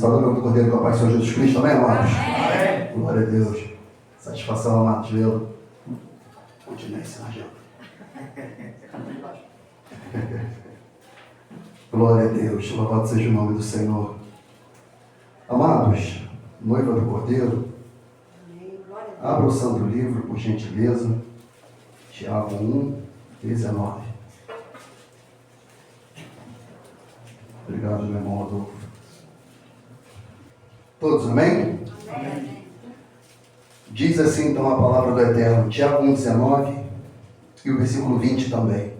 Salve do Cordeiro com a paz do Senhor Jesus Cristo, amém, amados? Amém. Glória a Deus. Satisfação, amados, vê-lo. Continue aí, sargento. Glória a Deus, louvado seja o nome do Senhor. Amados, noiva do Cordeiro, abra o santo livro, por gentileza. Tiago 1, 19. Obrigado, meu irmão Adolfo. Todos, amém? Amém. Diz assim então a palavra do Eterno, Tiago 1, 19 e o versículo 20 também.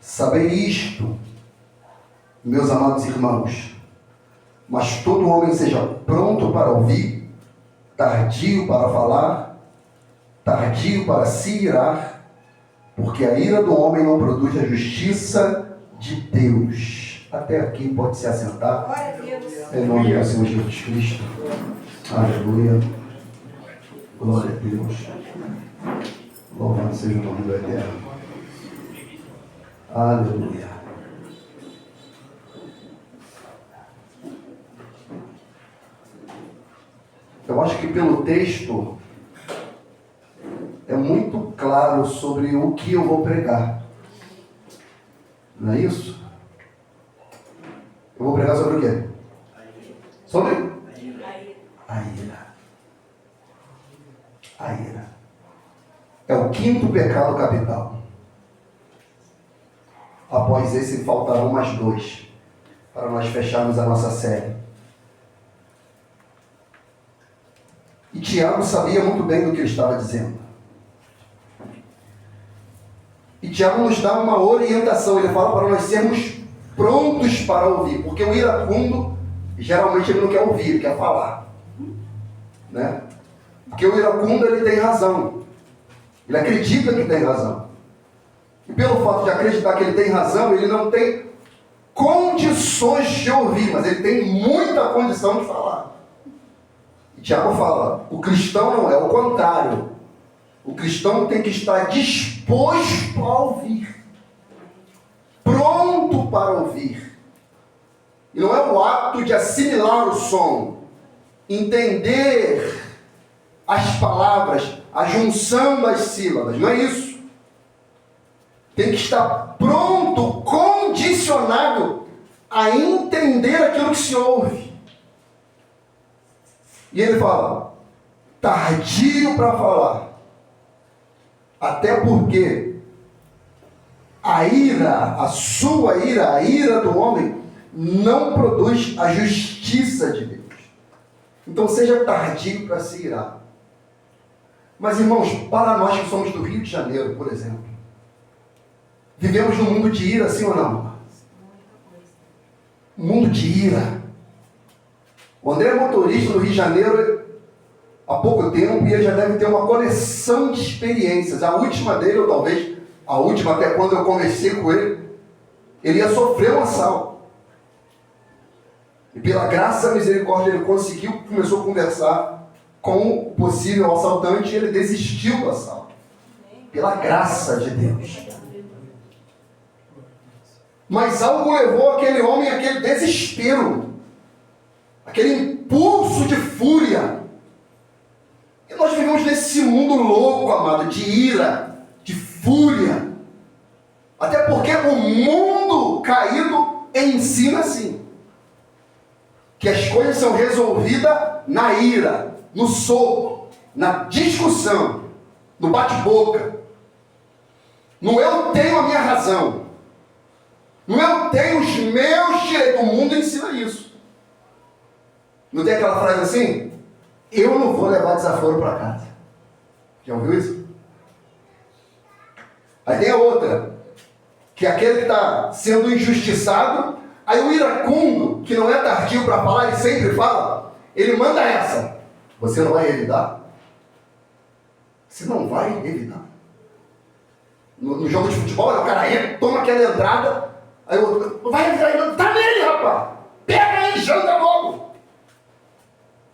Sabei isto, meus amados irmãos, mas todo homem seja pronto para ouvir, tardio para falar, tardio para se irar, porque a ira do homem não produz a justiça de Deus. Até aqui pode se assentar. Glória a Deus. Em nome do Senhor Jesus Cristo. Aleluia. Glória a Deus. Louvado seja o nome do Eterno. Aleluia. Eu acho que pelo texto é muito claro sobre o que eu vou pregar. Não é isso? Eu vou pregar sobre o quê? Sobre? A ira. A ira. É o quinto pecado capital. Após esse, faltarão mais 2 para nós fecharmos a nossa série. E Tiago sabia muito bem do que ele estava dizendo. E Tiago nos dá uma orientação. Ele fala para nós sermos prontos para ouvir. Porque o iracundo, geralmente ele não quer ouvir, ele quer falar. Né? Porque o iracundo, ele tem razão. Ele acredita que tem razão. E pelo fato de acreditar que ele tem razão, ele não tem condições de ouvir, mas ele tem muita condição de falar. E Tiago fala, o cristão não é o contrário. O cristão tem que estar disposto a ouvir. Pronto para ouvir. E não é o ato de assimilar o som, entender as palavras, a junção das sílabas, não é isso. Tem que estar pronto, condicionado a entender aquilo que se ouve. E ele fala, tardio para falar. Até porque a ira, a sua ira, a ira do homem, não produz a justiça de Deus. Então seja tardio para se irar. Mas irmãos, para nós que somos do Rio de Janeiro, por exemplo, vivemos num mundo de ira, sim ou não? Um mundo de ira. O André é motorista no Rio de Janeiro há pouco tempo e ele já deve ter uma coleção de experiências. A última dele, ou talvez a última até quando eu conversei com ele, ele ia sofrer um assalto. E pela graça e misericórdia ele conseguiu, começou a conversar com o possível assaltante e ele desistiu do assalto. Pela graça de Deus. Mas algo levou aquele homem àquele desespero, aquele impulso de fúria. E nós vivemos nesse mundo louco, amado, de ira, de fúria. Até porque o mundo caído ensina assim, que as coisas são resolvidas na ira, no soco, na discussão, no bate-boca. No eu tenho a minha razão. No eu tenho os meus direitos. O mundo ensina isso. Não tem aquela frase assim? Eu não vou levar desaforo para casa. Já ouviu isso? Aí tem a outra, que é aquele que está sendo injustiçado. Aí o iracundo, que não é tardio para falar, ele sempre fala, ele manda essa. Você não vai revidar? Você não vai revidar. No jogo de futebol, o cara toma aquela entrada, aí o outro, não vai revidar, tá nele, rapaz! Pega ele, janta logo!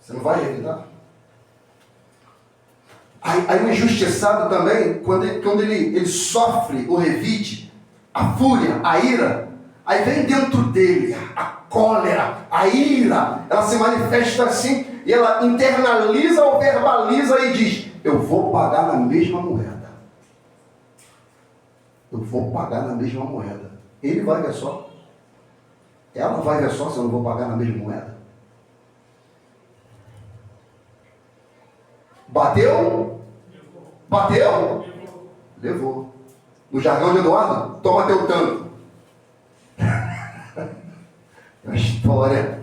Você não vai revidar? Aí o injustiçado também, quando ele sofre o revide, a fúria, a ira, Aí vem dentro dele a cólera, a ira, ela se manifesta assim, e ela internaliza ou verbaliza e diz: eu vou pagar na mesma moeda. Eu vou pagar na mesma moeda. Ele vai ver só. Ela vai ver só se eu não vou pagar na mesma moeda. Bateu? Bateu? Levou. No jargão de Eduardo, toma teu tanto. A história,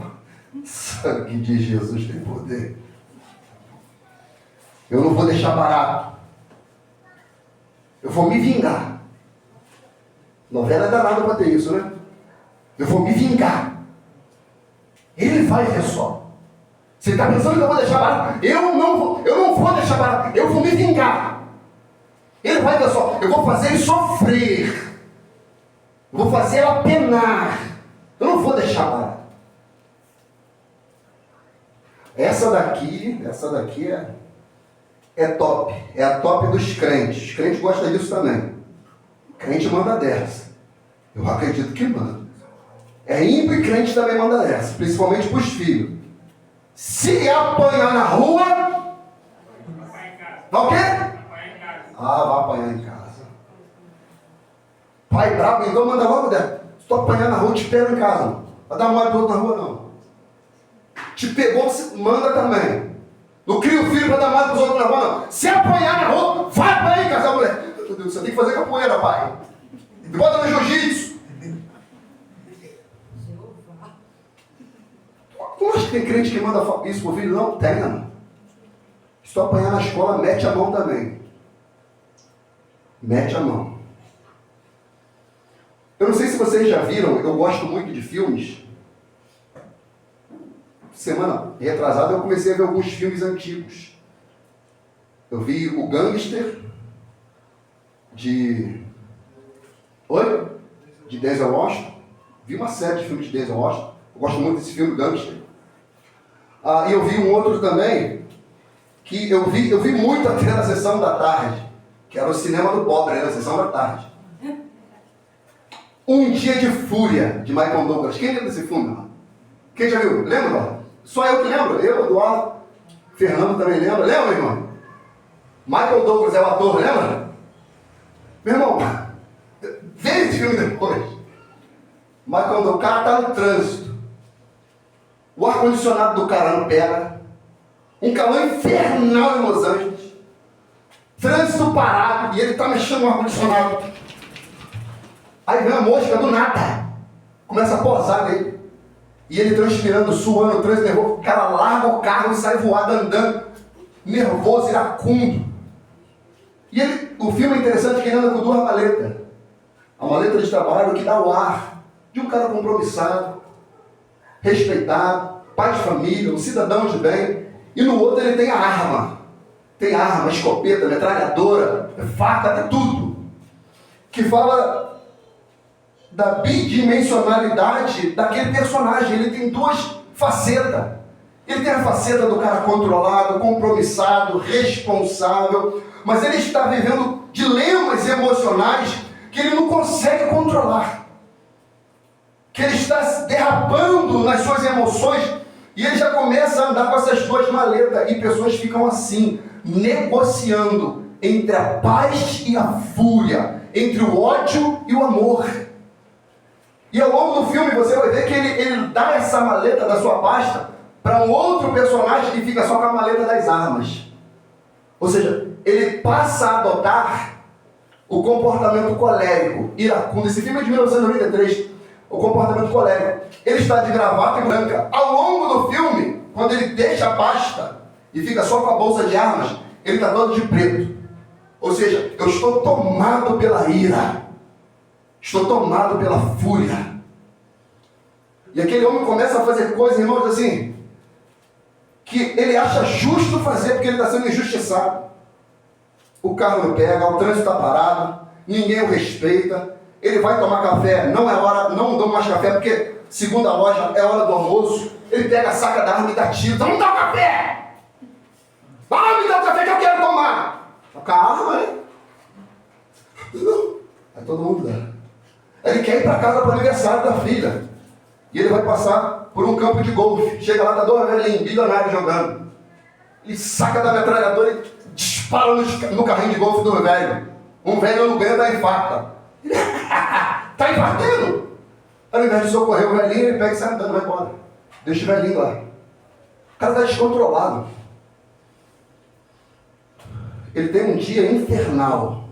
sangue de Jesus tem poder. Eu não vou deixar barato. Eu vou me vingar. Novela é danada para ter isso, né? Eu vou me vingar. Ele vai ver só. Você está pensando que eu vou deixar barato? Eu não vou deixar barato. Eu vou me vingar. Ele vai ver só. Eu vou fazer ele sofrer. Eu vou fazer ela penar. Eu não vou deixar barato. Essa daqui é top. É a top dos crentes. Os crentes gostam disso também. O crente manda dessa. Eu acredito que manda. É ímpio e crente também manda dessa. Principalmente para os filhos. Se apanhar na rua, vai o quê? Vai apanhar em casa. Pai bravo, então manda logo dessa. Se tu apanhar na rua, te pega em casa. Não vai dar mole pro outro na rua, não. Te pegou, manda também. Não cria o filho para dar mole pros outros na rua, não. Se apanhar na rua, vai apanhar em casa, mulher. Meu Deus, você tem que fazer capoeira, pai. Bota no jiu-jitsu. Tu acha que tem crente que manda isso pro filho? Não tem, não. Se tu apanhar na escola, mete a mão também. Mete a mão. Eu não sei se vocês já viram, eu gosto muito de filmes. Semana retrasada eu comecei a ver alguns filmes antigos. Eu vi o Gangster de Denzel Washington. Vi uma série de filmes de Denzel Washington. Eu gosto muito desse filme, Gangster. E eu vi um outro também, que eu vi muito até na sessão da tarde, que era o cinema do pobre, na sessão da tarde. Um Dia de Fúria, de Michael Douglas. Quem lembra desse filme? Mano? Quem já viu? Lembra? Só eu que lembro. Eu, Eduardo, Fernando também lembra. Lembra, irmão? Michael Douglas é o ator, lembra? Meu irmão, vê esse filme depois. Michael Douglas, o cara está no trânsito. O ar-condicionado do cara não pega. Um calor infernal em Los Angeles. Trânsito parado. E ele está mexendo no ar-condicionado. Aí vem a mosca do nada. Começa a posar nele. E ele transpirando, suando, trânsito nervoso. O cara larga o carro e sai voado, andando. Nervoso, iracundo. E o filme é interessante que ele anda com duas maletas. A maleta de trabalho que dá o ar de um cara compromissado, respeitado, pai de família, um cidadão de bem. E no outro ele tem a arma. Tem arma, escopeta, metralhadora, faca, tem tudo. Que fala da bidimensionalidade daquele personagem. Ele tem duas facetas. Ele tem a faceta do cara controlado, compromissado, responsável, mas ele está vivendo dilemas emocionais que ele não consegue controlar. Que ele está derrapando nas suas emoções e ele já começa a andar com essas duas maletas. E pessoas ficam assim, negociando entre a paz e a fúria, entre o ódio e o amor. E ao longo do filme você vai ver que ele dá essa maleta da sua pasta para um outro personagem que fica só com a maleta das armas. Ou seja, ele passa a adotar o comportamento colérico, iracundo. Esse filme é de 1993, o comportamento colérico. Ele está de gravata e branca. Ao longo do filme, quando ele deixa a pasta e fica só com a bolsa de armas, ele está todo de preto. Ou seja, eu estou tomado pela ira. Estou tomado pela fúria. E aquele homem começa a fazer coisas, irmãos, assim, que ele acha justo fazer porque ele está sendo injustiçado. O carro não pega, o trânsito está parado, ninguém o respeita. Ele vai tomar café, não é hora, não dou mais café porque, segundo a loja, é hora do almoço. Ele pega a saca da arma e dá tiro. Então, não dá o café! Vai me dar o café que eu quero tomar! Com a arma, né? Aí todo mundo dá. Ele quer ir para casa para o aniversário da filha. E ele vai passar por um campo de golfe. Chega lá, tá dois velhinhos, bilionários jogando. Ele saca da metralhadora e dispara no carrinho de golfe do velho. Um velho não ganha da infarta. Tá infartando? Ao invés de socorrer o velhinho, ele pega e sai andando, vai embora. Deixa o velhinho lá. O cara está descontrolado. Ele tem um dia infernal.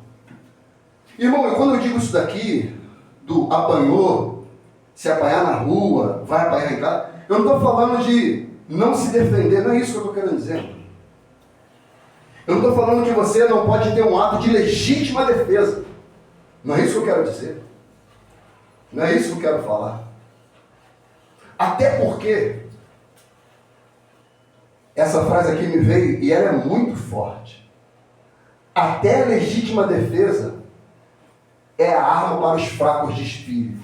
Irmão, quando eu digo isso daqui, do apanhou, se apanhar na rua, vai apanhar em casa, eu não estou falando de não se defender, não é isso que eu estou querendo dizer. Eu não estou falando que você não pode ter um ato de legítima defesa. Não é isso que eu quero dizer. Não é isso que eu quero falar. Até porque essa frase aqui me veio e ela é muito forte. Até a legítima defesa é a arma para os fracos de espírito.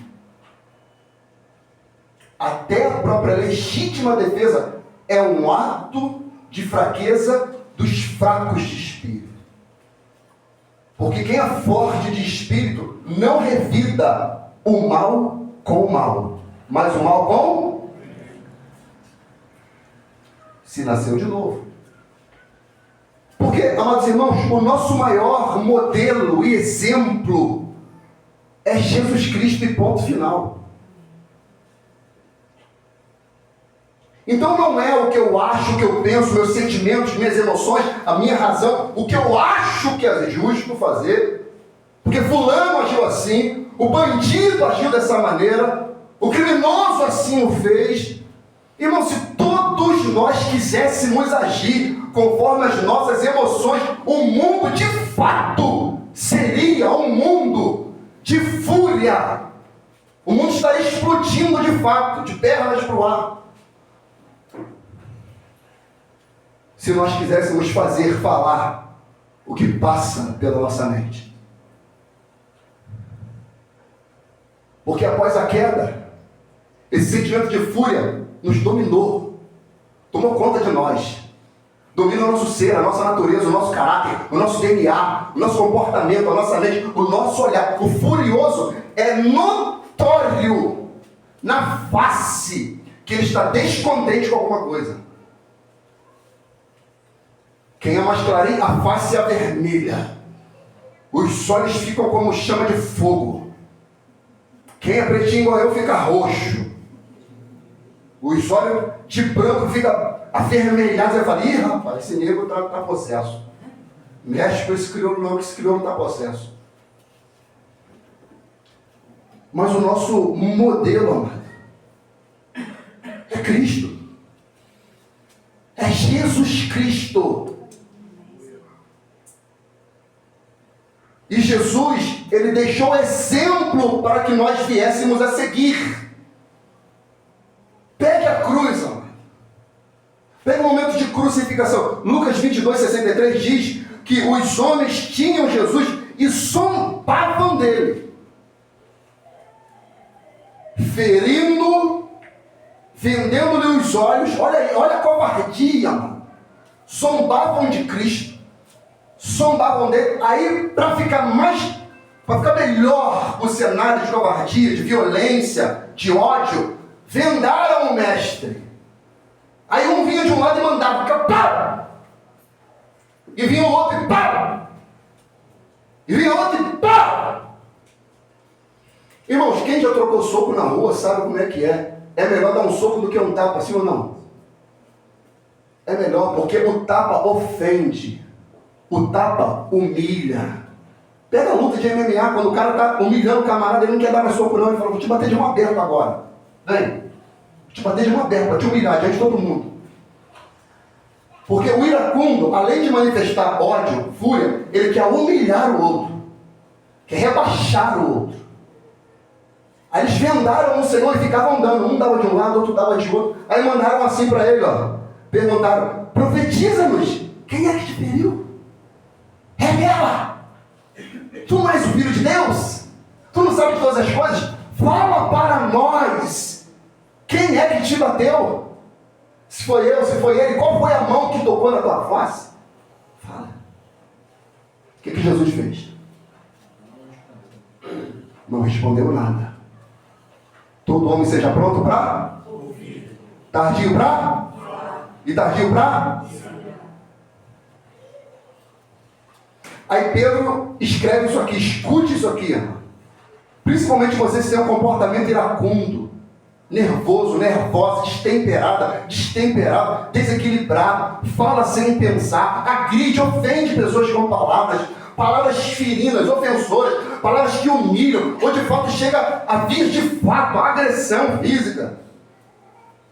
Até a própria legítima defesa é um ato de fraqueza dos fracos de espírito. Porque quem é forte de espírito não revida o mal com o mal, mas o mal com se nasceu de novo. Porque, amados irmãos, o nosso maior modelo e exemplo é Jesus Cristo e ponto final. Então não é o que eu acho, o que eu penso, meus sentimentos, minhas emoções, a minha razão, o que eu acho que é justo fazer, porque fulano agiu assim, o bandido agiu dessa maneira, o criminoso assim o fez. Irmão, se todos nós quiséssemos agir conforme as nossas emoções, o mundo de fato seria um mundo de fúria. O mundo estaria explodindo de fato, de pernas para o ar. Se nós quiséssemos falar o que passa pela nossa mente. Porque após a queda, esse sentimento de fúria nos dominou, tomou conta de nós, domina o nosso ser, a nossa natureza, o nosso caráter, o nosso DNA, o nosso comportamento, a nossa mente, o nosso olhar. O furioso é notório na face que ele está descontente com alguma coisa. Quem é mais clarinho, a face é vermelha. Os olhos ficam como chama de fogo. Quem é pretinho igual eu fica roxo. Os olhos de branco ficam avermelhados. Eu falo, ih rapaz, esse nego tá possesso. Mexe com esse crioulo não, que esse crioulo tá possesso. Mas o nosso modelo, amado, é Cristo. É Jesus Cristo. E Jesus, ele deixou exemplo para que nós viéssemos a seguir. Pegue a cruz, amado. Pegue o momento de crucificação. Lucas 22:63 diz que os homens tinham Jesus e zombavam dele. Ferindo, vendendo-lhe os olhos. Olha aí, olha a covardia, mano. Zombavam de Cristo. Zombavam dele. Aí, para ficar melhor o cenário de covardia, de violência, de ódio, vendaram o mestre. Aí um vinha de um lado e mandava, pau! E vinha o outro e pau! E vinha o outro e pau! Irmãos, quem já trocou soco na rua sabe como é que é. É melhor dar um soco do que um tapa, sim ou não? É melhor, porque o tapa ofende. O tapa humilha. Pega a luta de MMA, quando o cara está humilhando o camarada, ele não quer dar mais soco não, ele fala, vou te bater de mão aberta agora. Vem, vou te bater de mão aberta, para te humilhar diante de todo mundo. Porque o iracundo, além de manifestar ódio, fúria, ele quer humilhar o outro. Quer rebaixar o outro. Aí eles vendaram o Senhor e ficavam andando. Um dava de um lado, outro dava de outro. Aí mandaram assim para ele, ó. Perguntaram, profetiza-nos, quem é que te feriu? Revela! Tu não és o Filho de Deus? Tu não sabes de todas as coisas? Fala para nós! Quem é que te bateu? Se foi eu, se foi ele, qual foi a mão que tocou na tua face? Fala. O que Jesus fez? Não respondeu nada. Todo homem seja pronto para ouvir. Tardio para? E tardio para? Aí Pedro escreve isso aqui, escute isso aqui, irmão. Principalmente você se tem um comportamento iracundo, nervoso, nervosa, destemperado, desequilibrado, fala sem pensar, agride, ofende pessoas com palavras ferinas, ofensoras, palavras que humilham, ou de fato chega a vir de fato a agressão física.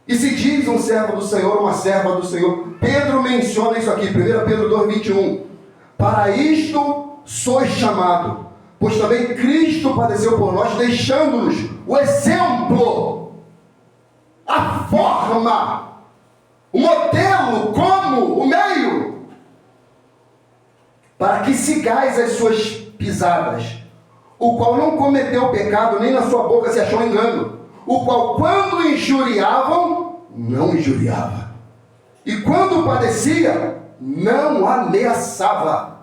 E se diz um servo do Senhor, uma serva do Senhor, Pedro menciona isso aqui, 1 Pedro 2,21. Para isto sois chamado, pois também Cristo padeceu por nós, deixando-nos o exemplo, a forma, o modelo, como, o meio, para que sigais as suas pisadas, o qual não cometeu pecado, nem na sua boca se achou engano, o qual quando injuriavam, não injuriava, e quando padecia, não ameaçava,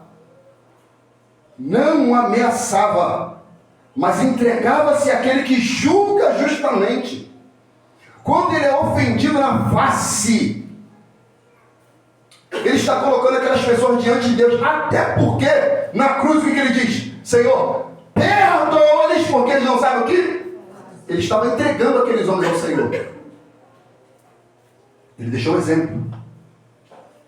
mas entregava-se àquele que julga justamente. Quando ele é ofendido na face, ele está colocando aquelas pessoas diante de Deus, até porque na cruz o que ele diz? Senhor, perdoa-lhes porque eles não sabem o que? Ele estava entregando aqueles homens ao Senhor. Ele deixou o exemplo.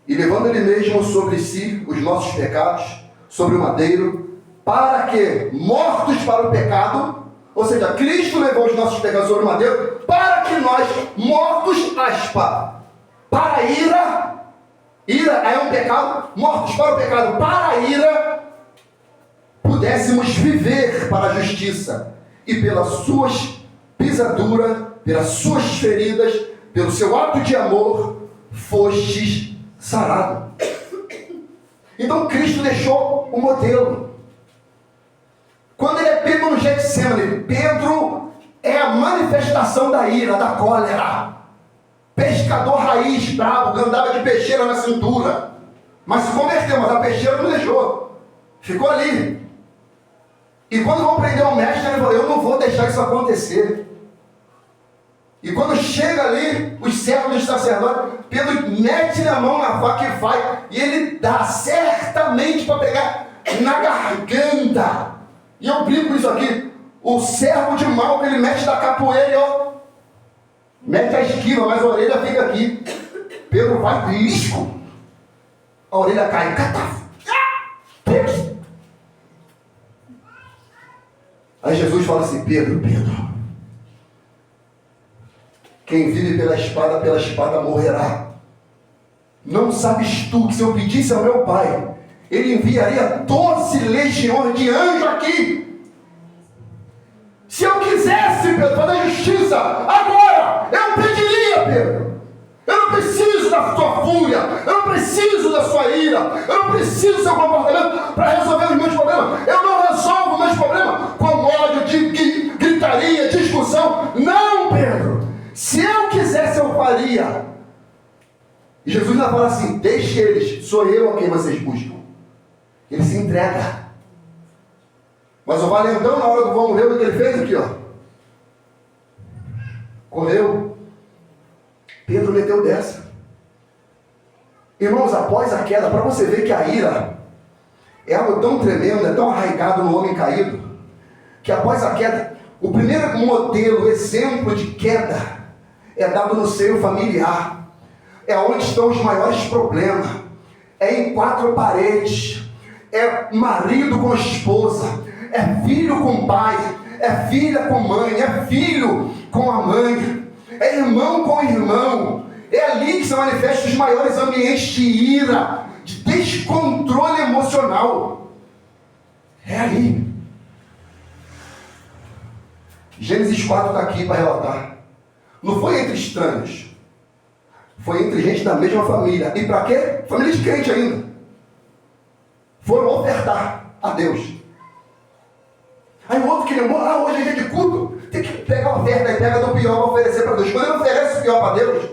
E levando ele mesmo sobre si os nossos pecados, sobre o madeiro, para que, mortos para o pecado, ou seja, Cristo levou os nossos pecados sobre o madeiro, para que nós, mortos, para a ira é um pecado, mortos para o pecado, para a ira, pudéssemos viver para a justiça, e pelas suas pisaduras, pelas suas feridas, pelo seu ato de amor, fostes sarado. Então Cristo deixou o modelo. Quando ele é pego no Getsemane, Pedro é a manifestação da ira, da cólera. Pescador raiz, bravo, que andava de peixeira na cintura, mas se converteu, mas a peixeira não deixou, ficou ali. E quando vão prender o mestre, ele falou, eu não vou deixar isso acontecer. E quando chega ali, os servos dos sacerdotes, Pedro mete a mão na faca e vai, e ele dá certamente para pegar na garganta. E eu brinco com isso aqui, o servo de mal que ele mete da capoeira, ó, mete a esquiva, mas a orelha fica aqui. Pedro vai lisco, a orelha cai, cataf. Aí Jesus fala assim, Pedro, quem vive pela espada morrerá. Não sabes tu que se eu pedisse ao meu Pai, Ele enviaria 12 legiões de anjos aqui. Se eu quisesse, Pedro, fazer justiça, agora, eu pediria, Pedro. Eu não preciso da sua fúria, eu não preciso da sua ira, eu não preciso do seu comportamento para resolver os meus problemas. Eu não resolvo os meus problemas com ódio, de gritaria, discussão. Não, Pedro. Se eu quisesse, eu faria. E Jesus ainda fala assim, deixe eles, sou eu a quem vocês buscam. Ele se entrega. Mas o valentão, na hora do vamos ver o que ele fez aqui, ó. Correu. Pedro meteu dessa. Irmãos, após a queda, para você ver que a ira é algo tão tremendo, é tão arraigado no homem caído, que após a queda, o primeiro modelo, exemplo de queda, é dado no seio familiar. É onde estão os maiores problemas. É em 4 paredes. É marido com esposa. É filho com pai. É filha com mãe. É filho com a mãe. É irmão com irmão. É ali que se manifestam os maiores ambientes de ira, de descontrole emocional. É ali. Gênesis 4 está aqui para relatar. Não foi entre estranhos. Foi entre gente da mesma família. E para quê? Família de crente ainda. Foram ofertar a Deus. Aí o outro que lembrou, hoje é dia de culto, tem que pegar a oferta e pega do pior para oferecer para Deus. Quando ele oferece o pior para Deus,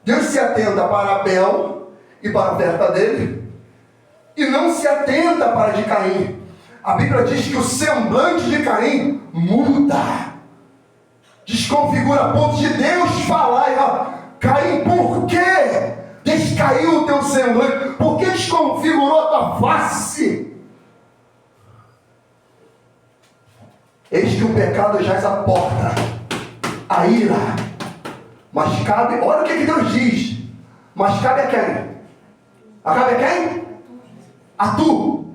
Deus se atenta para Abel e para a oferta dele, e não se atenta para a de Caim. A Bíblia diz que o semblante de Caim muda. Desconfigura a ponto de Deus falar, ó, Caim, por que descaiu o teu semblante? Por que desconfigurou a tua face? Eis que o pecado jaz à porta, a ira. Mas cabe, olha o que Deus diz. Mas cabe a quem? Cabe a quem? A tu.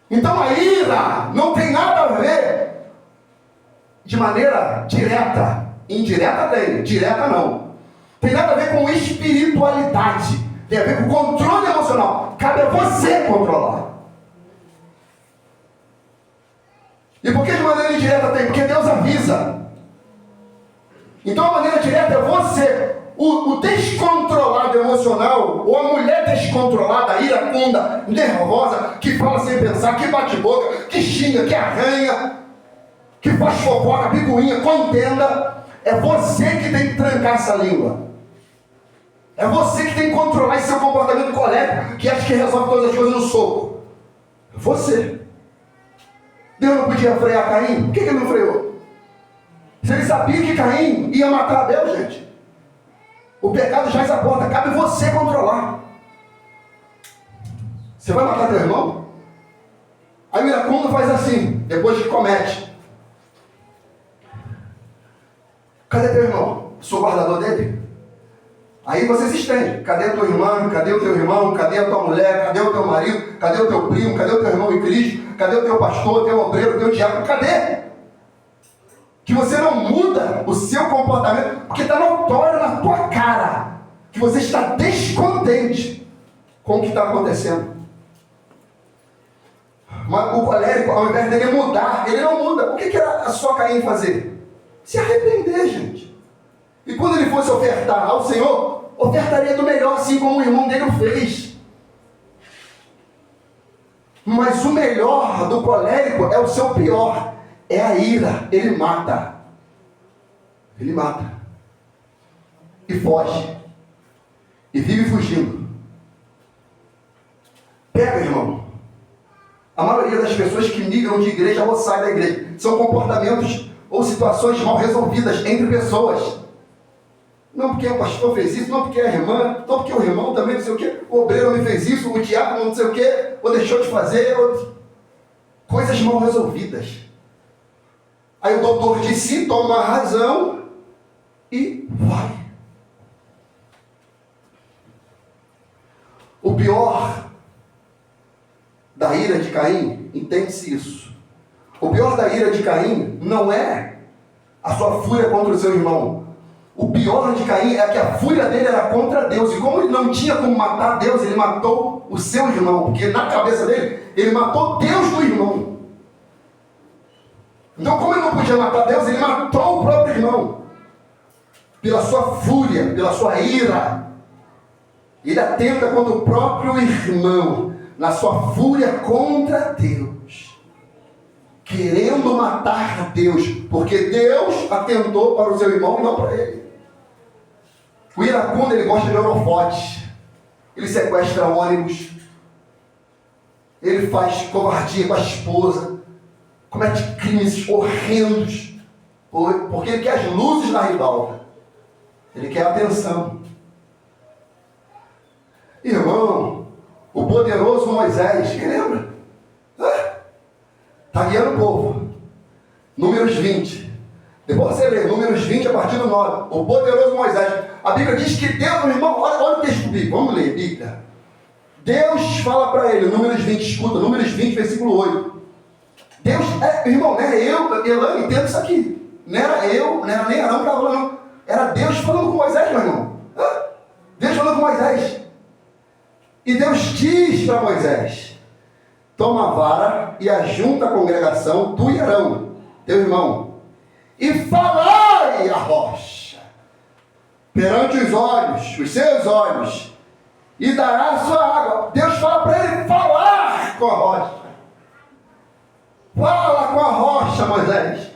Então a ira não tem nada a ver de maneira direta. Indireta tem, direta não. Tem nada a ver com espiritualidade. Tem a ver com controle emocional. Cabe a você controlar. E por que de maneira indireta tem? Porque Deus avisa. Então a maneira direta é você. O descontrolado emocional, ou a mulher descontrolada, iracunda, nervosa, que fala sem pensar, que bate boca, que xinga, que arranha, que faz fofoca, picuinha, contenda, é você que tem que trancar essa língua. É você que tem que controlar esse seu comportamento colérico, que acha que resolve todas as coisas no soco. É você. Deus não podia frear Caim? Por que ele não freou? Se ele sabia que Caim ia matar Abel, gente. O pecado jaz à porta, cabe você controlar. Você vai matar teu irmão? Aí o iracundo faz assim, depois que comete. Cadê teu irmão? Sou guardador dele? Aí você se estende. Cadê a tua irmã? Cadê o teu irmão? Cadê a tua mulher? Cadê o teu marido? Cadê o teu primo? Cadê o teu irmão em Cristo? Cadê o teu pastor, o teu obreiro, o teu diácono? Cadê? Que você não muda o seu comportamento, porque está notório na tua cara que você está descontente com o que está acontecendo. Mas o colérico, ao invés dele mudar, ele não muda. O que era só Caim fazer? Se arrepender, gente. E quando ele fosse ofertar ao Senhor, ofertaria do melhor, assim como o irmão dele o fez. Mas o melhor do colérico é o seu pior. É a ira. Ele mata. Ele mata. E foge. E vive fugindo. Pega, irmão. A maioria das pessoas que migram de igreja ou saem da igreja são comportamentos ou situações mal resolvidas entre pessoas. Não porque o pastor fez isso, não porque a irmã, não porque o irmão também não sei o quê, o obreiro me fez isso, o diácono não sei o quê, ou deixou de fazer, coisas mal resolvidas. Aí o doutor de si toma a razão e vai. O pior da ira de Caim, entende-se isso. O pior da ira de Caim não é a sua fúria contra o seu irmão. O pior de Caim é que a fúria dele era contra Deus. E como ele não tinha como matar Deus, ele matou o seu irmão. Porque na cabeça dele, ele matou Deus do irmão. Então, como ele não podia matar Deus, ele matou o próprio irmão. Pela sua fúria, pela sua ira. Ele atenta contra o próprio irmão, na sua fúria contra Deus. Querendo matar Deus, porque Deus atentou para o seu irmão e não para ele. O iracundo, ele gosta de holofotes. Ele sequestra ônibus. Ele faz covardia com a esposa. Comete crimes horrendos, porque ele quer as luzes na ribalta. Ele quer a atenção. Irmão, o poderoso Moisés, quem lembra? Está guiando o povo. Números 20. Depois você lê, Números 20 a partir do 9. O poderoso Moisés. A Bíblia diz que Deus, meu irmão, olha o texto bíblico, vamos ler, Bíblia. Deus fala para ele, Números 20, escuta, Números 20, versículo 8. Deus, irmão, não era eu, Elane, entendo isso aqui. Não era eu, não era nem Arão que estava falando, não. Era Deus falando com Moisés, meu irmão. Deus falando com Moisés. E Deus diz para Moisés: toma a vara e ajunta a congregação, tu e Arão, teu irmão, e falai a rocha perante os olhos, os seus olhos, e dará a sua água. Deus fala para ele falar com a rocha. Fala com a rocha, Moisés.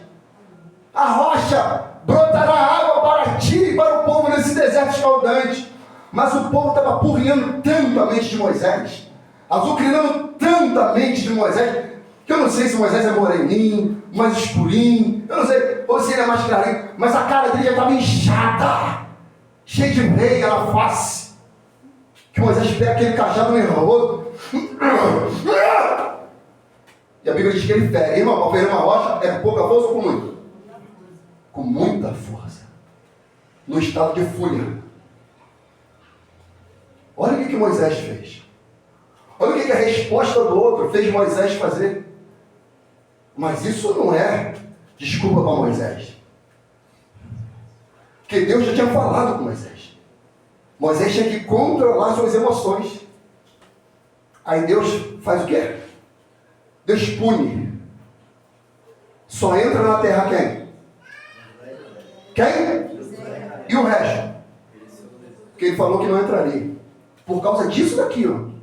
A rocha brotará água para ti e para o povo nesse deserto escaldante. Mas o povo estava apurrinhando tanto a mente de Moisés, azucrinando tanto a mente de Moisés, que eu não sei se Moisés é moreninho, mais escurinho, eu não sei, ou se ele é mais clarinho, mas a cara dele já estava inchada, cheia de veia na face, que Moisés pega aquele cajado nervoso, e a Bíblia diz que ele fere. Irmão, para ferir uma rocha é com pouca força ou com muito? Com muita força, no estado de fúria. Olha o que Moisés fez. Olha o que a resposta do outro fez Moisés fazer. Mas isso não é desculpa para Moisés. Porque Deus já tinha falado com Moisés. Moisés tinha que controlar suas emoções. Aí Deus faz o quê? Deus pune. Só entra na terra quem? Quem? E o resto? Porque ele falou que não entraria. Por causa disso daqui, ó.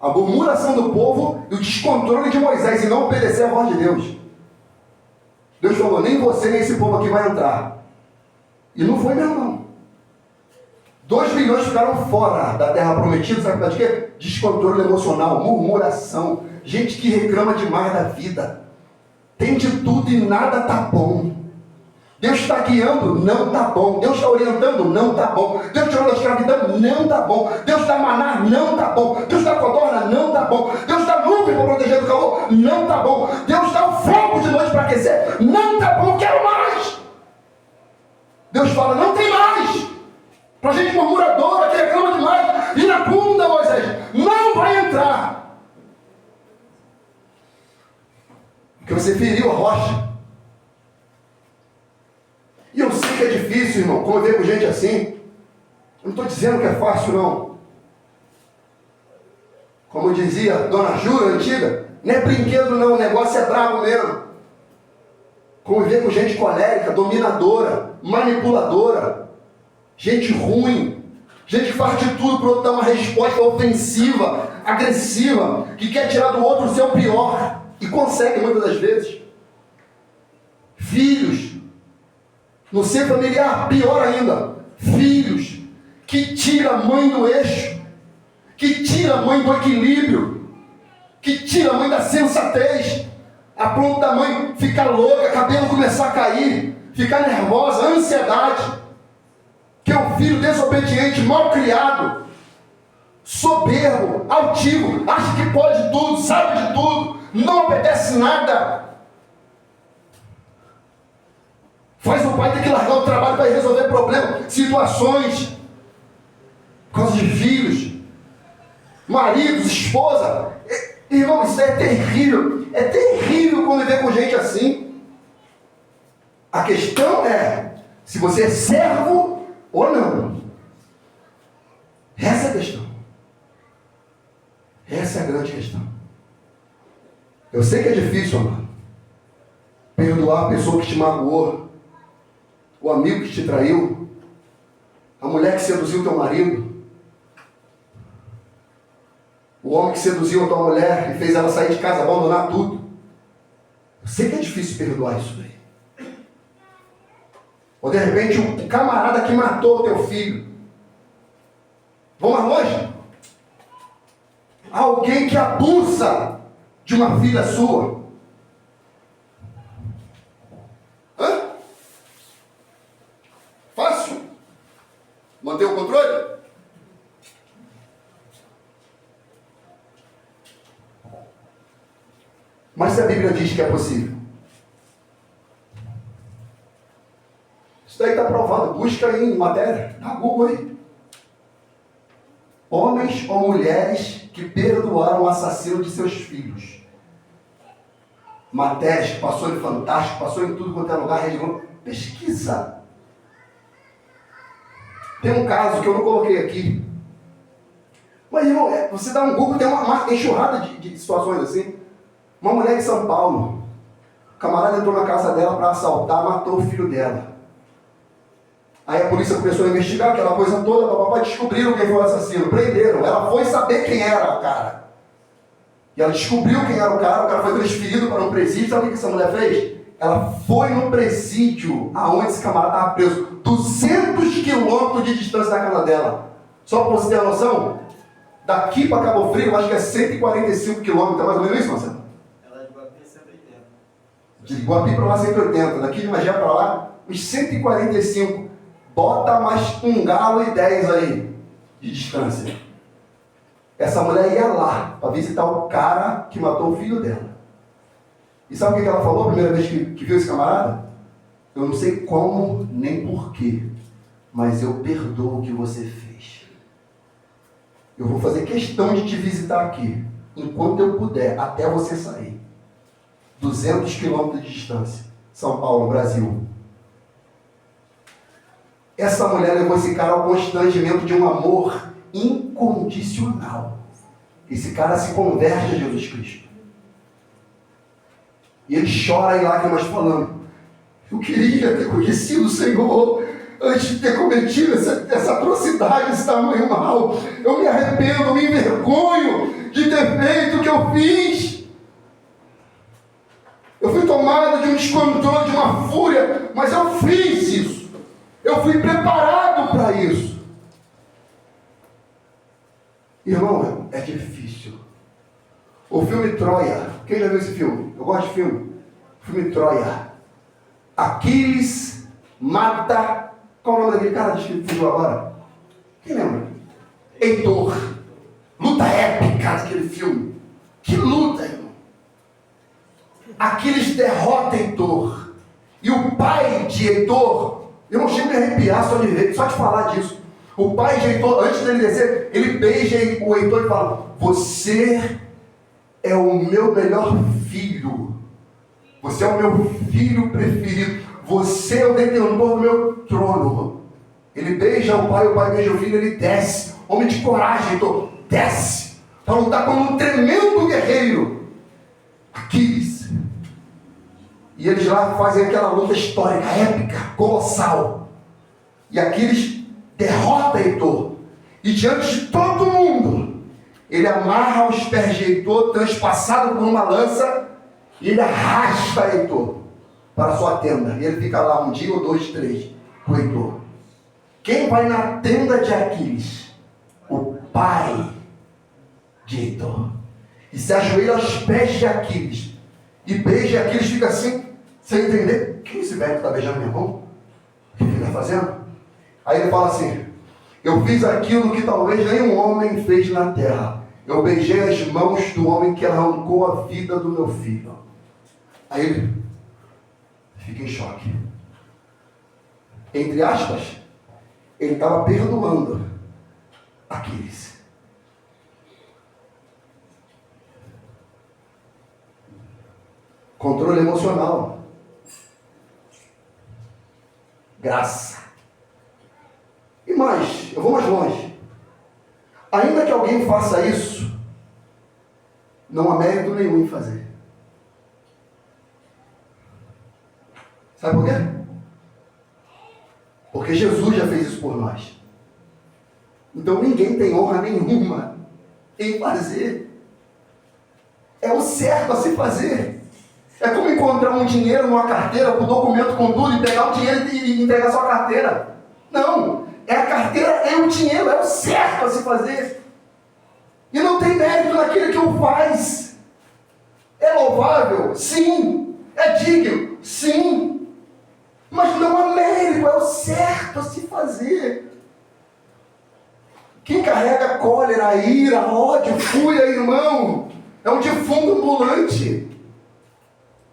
A murmuração do povo e o descontrole de Moisés e não obedecer a voz de Deus. Deus falou, nem você nem esse povo aqui vai entrar. E não foi mesmo não. 2 milhões ficaram fora da terra prometida, sabe de quê? Descontrole emocional, murmuração, gente que reclama demais da vida. Tem de tudo e nada tá bom. Deus está guiando, não está bom. Deus está orientando, não está bom. Deus tirou da escravidão, não está bom. Deus está maná, não está bom. Deus está codorna, não está bom. Deus está nuvem para proteger do calor, não está bom. Deus está o fogo de noite para aquecer, não está bom, quero mais. Deus fala, não tem mais. Para gente murmuradora, que reclama demais, iracunda, Moisés, não vai entrar. Porque você feriu a rocha. E eu sei que é difícil, irmão, conviver com gente assim. Eu não estou dizendo que é fácil, não. Como dizia Dona Jura, antiga, não é brinquedo não, o negócio é brabo mesmo. Conviver com gente colérica, dominadora, manipuladora, gente ruim, gente que faz de tudo para o outro dar uma resposta ofensiva, agressiva, que quer tirar do outro o seu pior, e consegue muitas das vezes. Filhos, no ser familiar, pior ainda, filhos que tira a mãe do eixo, que tira a mãe do equilíbrio, que tira a mãe da sensatez, a ponto da mãe ficar louca, cabelo começar a cair, ficar nervosa, ansiedade, que é um filho desobediente, mal criado, soberbo, altivo, acha que pode tudo, sabe de tudo, não obedece nada. Faz o pai ter que largar o trabalho para resolver problemas, situações, coisas de filhos, maridos, esposa. Irmão, isso é terrível. É terrível conviver com gente assim. A questão é se você é servo ou não. Essa é a questão. Essa é a grande questão. Eu sei que é difícil, amado, perdoar a pessoa que te magoou, o amigo que te traiu, a mulher que seduziu teu marido, o homem que seduziu a tua mulher e fez ela sair de casa, abandonar tudo. Eu sei que é difícil perdoar isso daí. Ou de repente o camarada que matou o teu filho. Vamos mais longe? Alguém que abusa de uma filha sua. Fácil? Manter o controle? Mas se a Bíblia diz que é possível, isso daí está provado. Busca aí em matéria, na Google aí. Homens ou mulheres que perdoaram o assassino de seus filhos. Matérias que passou em Fantástico, passou em tudo quanto é lugar, Rede Globo. Pesquisa. Tem um caso que eu não coloquei aqui. Mas, irmão, você dá um Google, tem uma enxurrada de situações assim. Uma mulher de São Paulo. O camarada entrou na casa dela para assaltar, matou o filho dela. Aí a polícia começou a investigar aquela coisa toda, papai, descobriram quem foi o assassino, prenderam. Ela foi saber quem era o cara. E ela descobriu quem era o cara foi transferido para um presídio. Sabe o que essa mulher fez? Ela foi no presídio aonde esse camarada estava preso. 200 quilômetros de distância da casa dela. Só para você ter a noção, daqui para Cabo Frio, eu acho que é 145 quilômetros, é mais ou menos isso, Marcelo? Ela é de Guapi, 180. De Iguape para lá 180, daqui de Magé para lá, uns 145. Bota mais um galo e 10 aí de distância. Essa mulher ia lá para visitar o cara que matou o filho dela. E sabe o que ela falou a primeira vez que viu esse camarada? Eu não sei como nem porquê, mas eu perdoo o que você fez. Eu vou fazer questão de te visitar aqui, enquanto eu puder, até você sair. 200 quilômetros de distância. São Paulo, Brasil. Essa mulher levou esse cara ao constrangimento de um amor incondicional. Esse cara se converte a Jesus Cristo. E ele chora em lágrimas falando: eu queria ter conhecido o Senhor antes de ter cometido essa atrocidade, esse tamanho mal. Eu me arrependo, eu me envergonho de ter feito o que eu fiz. Eu fui tomado de um descontrole, de uma fúria, mas eu fiz isso. Eu fui preparado para isso. Irmão, é difícil. O filme Troia. Quem já viu esse filme? Eu gosto de filme. O filme Troia. Aquiles mata... Qual é o nome daquele cara que fugiu agora? Quem lembra? Heitor. Luta épica daquele filme. Que luta, irmão. Aquiles derrota Heitor. E o pai de Heitor... Eu não chego a me arrepiar só de falar disso. O pai de Heitor, antes dele descer, ele beija o Heitor e fala: você é o meu melhor filho. Você é o meu filho preferido. Você é o detentor do meu trono. Ele beija o pai beija o filho, ele desce. Homem de coragem, Heitor, desce. Para lutar como um tremendo guerreiro. Aquiles. E eles lá fazem aquela luta histórica, épica, colossal. E Aquiles derrota Heitor. E diante de todo mundo, ele amarra os pés de Heitor, transpassado por uma lança, e ele arrasta Heitor para a sua tenda. E ele fica lá um dia, ou 2, 3, com Heitor. Quem vai na tenda de Aquiles? O pai de Heitor. E se ajoelha aos pés de Aquiles. E beija Aquiles, fica assim, sem entender. Quem esse velho está beijando meu irmão? O que ele está fazendo? Aí ele fala assim: eu fiz aquilo que talvez nenhum homem fez na terra. Eu beijei as mãos do homem que arrancou a vida do meu filho. Aí ele fica em choque. Entre aspas, ele estava perdoando Aquiles. Controle emocional. Graça. E mais, eu vou mais longe. Ainda que alguém faça isso, não há mérito nenhum em fazer. Sabe por quê? Porque Jesus já fez isso por nós. Então ninguém tem honra nenhuma em fazer. É o certo a se fazer. É como encontrar um dinheiro numa carteira, com documento, com tudo, e pegar o dinheiro e entregar sua carteira. Não. É a carteira, é o dinheiro, é o certo a se fazer. E não tem mérito naquilo que o faz. É louvável? Sim. É digno? Sim. Mas não há mérito, é o certo a se fazer. Quem carrega cólera, ira, ódio, fúria, irmão, é um defunto ambulante.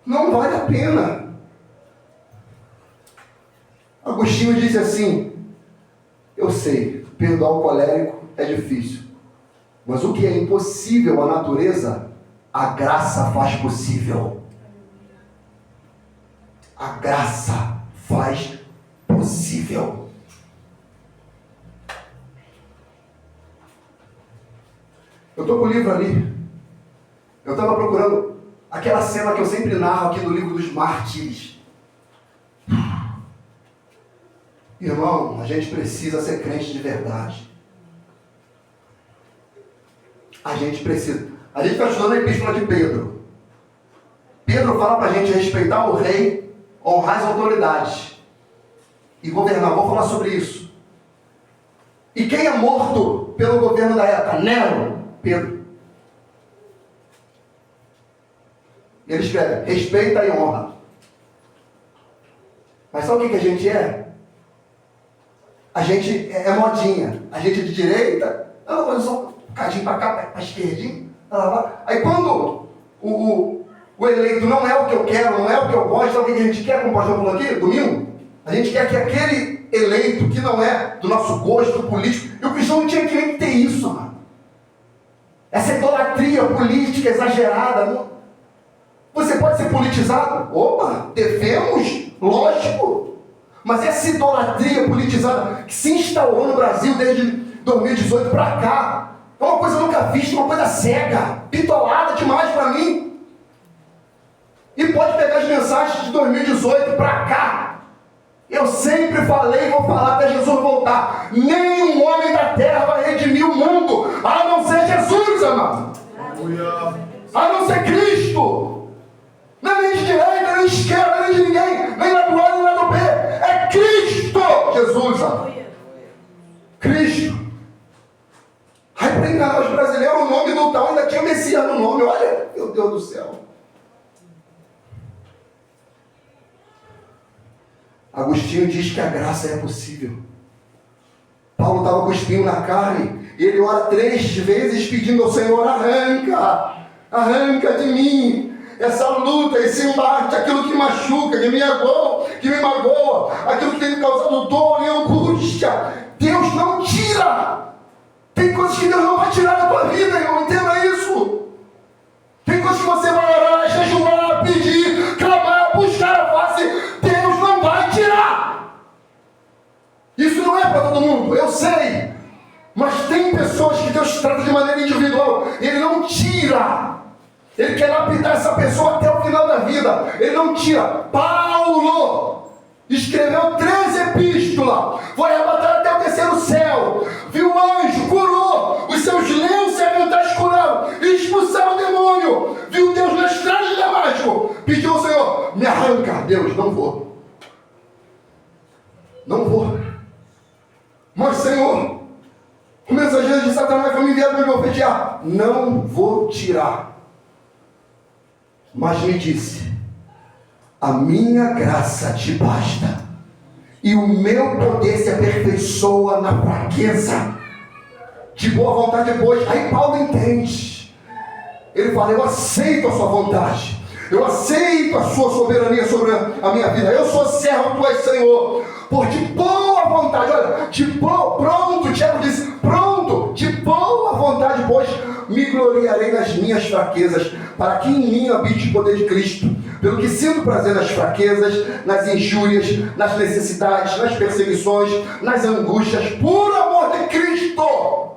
Não vale a pena. Agostinho disse assim: eu sei, perdoar o colérico é difícil, mas o que é impossível à natureza, a graça faz possível. A graça faz possível. Eu estou com o livro ali. Eu estava procurando aquela cena que eu sempre narro aqui no livro dos mártires. Irmão, a gente precisa ser crente de verdade. A gente precisa. A gente está estudando a epístola de Pedro. Pedro fala para a gente respeitar o rei, honrar as autoridades e governar. Vou falar sobre isso. E quem é morto pelo governo da época? Nero. Pedro. Ele escreve: respeita e honra. Mas sabe o que a gente é? A gente é modinha. A gente é de direita, mas só um bocadinho para cá, para esquerdinha. Aí quando o eleito não é o que eu quero, não é o que eu gosto, sabe o que a gente quer, como o pastor falou aqui, domingo? A gente quer que aquele eleito que não é do nosso gosto político, e o cristão não tinha que nem ter isso, mano. Essa idolatria política exagerada, não? Você pode ser politizado? Opa, devemos, lógico. Mas essa idolatria politizada que se instaurou no Brasil desde 2018 para cá, é uma coisa nunca vista, uma coisa cega, pitolada demais para mim. E pode pegar as mensagens de 2018 para cá. Eu sempre falei e vou falar até Jesus voltar. Nenhum homem da terra vai redimir o mundo, a não ser Jesus, amado. A não ser Cristo. Não é nem de direita, nem de esquerda, nem de ninguém, nem lá do A, nem lá do B. É Cristo Jesus, amado. Cristo. Aí para enganar os brasileiros, o nome do tal ainda tinha Messias no nome. Olha, meu Deus do céu. Agostinho diz que a graça é possível. Paulo estava com o espinho na carne. E ele ora 3 vezes pedindo ao Senhor: arranca de mim essa luta, esse embate, aquilo que machuca, que me magoa, aquilo que tem me causado dor e angústia. Deus não tira. Tem coisas que Deus não vai tirar da tua vida, irmão. Entenda isso. Tem coisas que você vai orar, jejuar, pedir, clamar, buscar a face. Deus não vai tirar. Isso não é para todo mundo, eu sei. Mas tem pessoas que Deus trata de maneira individual. Ele não tira. Ele quer lapidar essa pessoa até o final da vida. Ele não tira. Paulo escreveu 13 epístolas. Foi arrebatado até o 3º céu. Viu o anjo, curou. Os seus lenços e aventais curaram. Expulsaram o demônio. Viu Deus na estrada de Damasco. Pediu ao Senhor: me arranca. Deus, não vou. Não vou. Mas, Senhor, o mensageiro de Satanás foi me enviado para me profetizar. Não vou tirar. Mas me disse: a minha graça te basta, e o meu poder se aperfeiçoa na fraqueza. De boa vontade depois. Aí Paulo entende. Ele fala: eu aceito a sua vontade, eu aceito a sua soberania sobre a minha vida. Eu sou servo, tu és Senhor. Por de boa vontade, olha, pronto, Tiago disse, pronto, de boa vontade, pois me gloriarei nas minhas fraquezas, para que em mim habite o poder de Cristo. Pelo que sinto prazer nas fraquezas, nas injúrias, nas necessidades, nas perseguições, nas angústias, por amor de Cristo.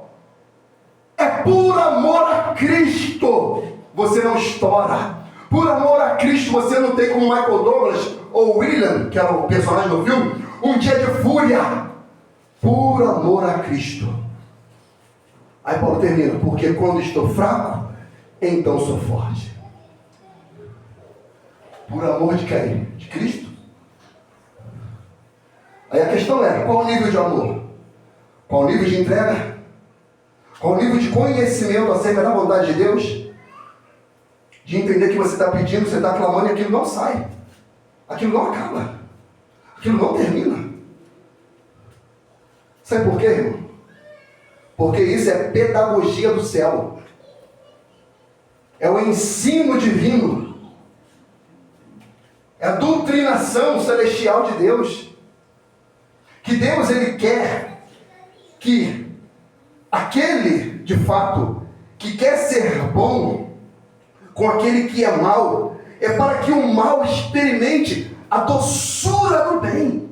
É por amor a Cristo. Você não estoura. Por amor a Cristo, você não tem como Michael Douglas ou William, que era o personagem do filme, um dia de fúria. Por amor a Cristo. Aí Paulo termina: porque quando estou fraco, então sou forte. Por amor de quem? De Cristo. Aí a questão é: qual o nível de amor? Qual o nível de entrega? Qual o nível de conhecimento acerca da vontade de Deus? De entender que você está pedindo, você está clamando e aquilo não sai. Aquilo não acaba. Aquilo não termina. Sabe por quê, irmão? Porque isso é pedagogia do céu. É o ensino divino. É a doutrinação celestial de Deus. Que Deus, Ele quer que aquele, de fato, que quer ser bom com aquele que é mau, é para que o mal experimente a doçura do bem.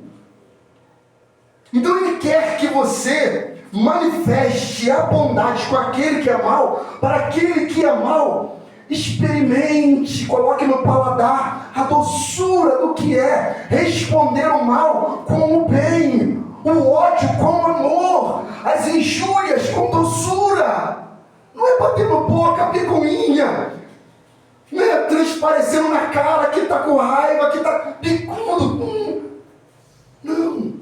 Então Ele quer que você manifeste a bondade com aquele que é mau, para aquele que é mau experimente, coloque no paladar a doçura do que é responder o mal com o bem, o ódio com amor, as injúrias com doçura. Não é batendo boca, picuinha, não é transparecendo na cara que está com raiva, que está bicudo. Não.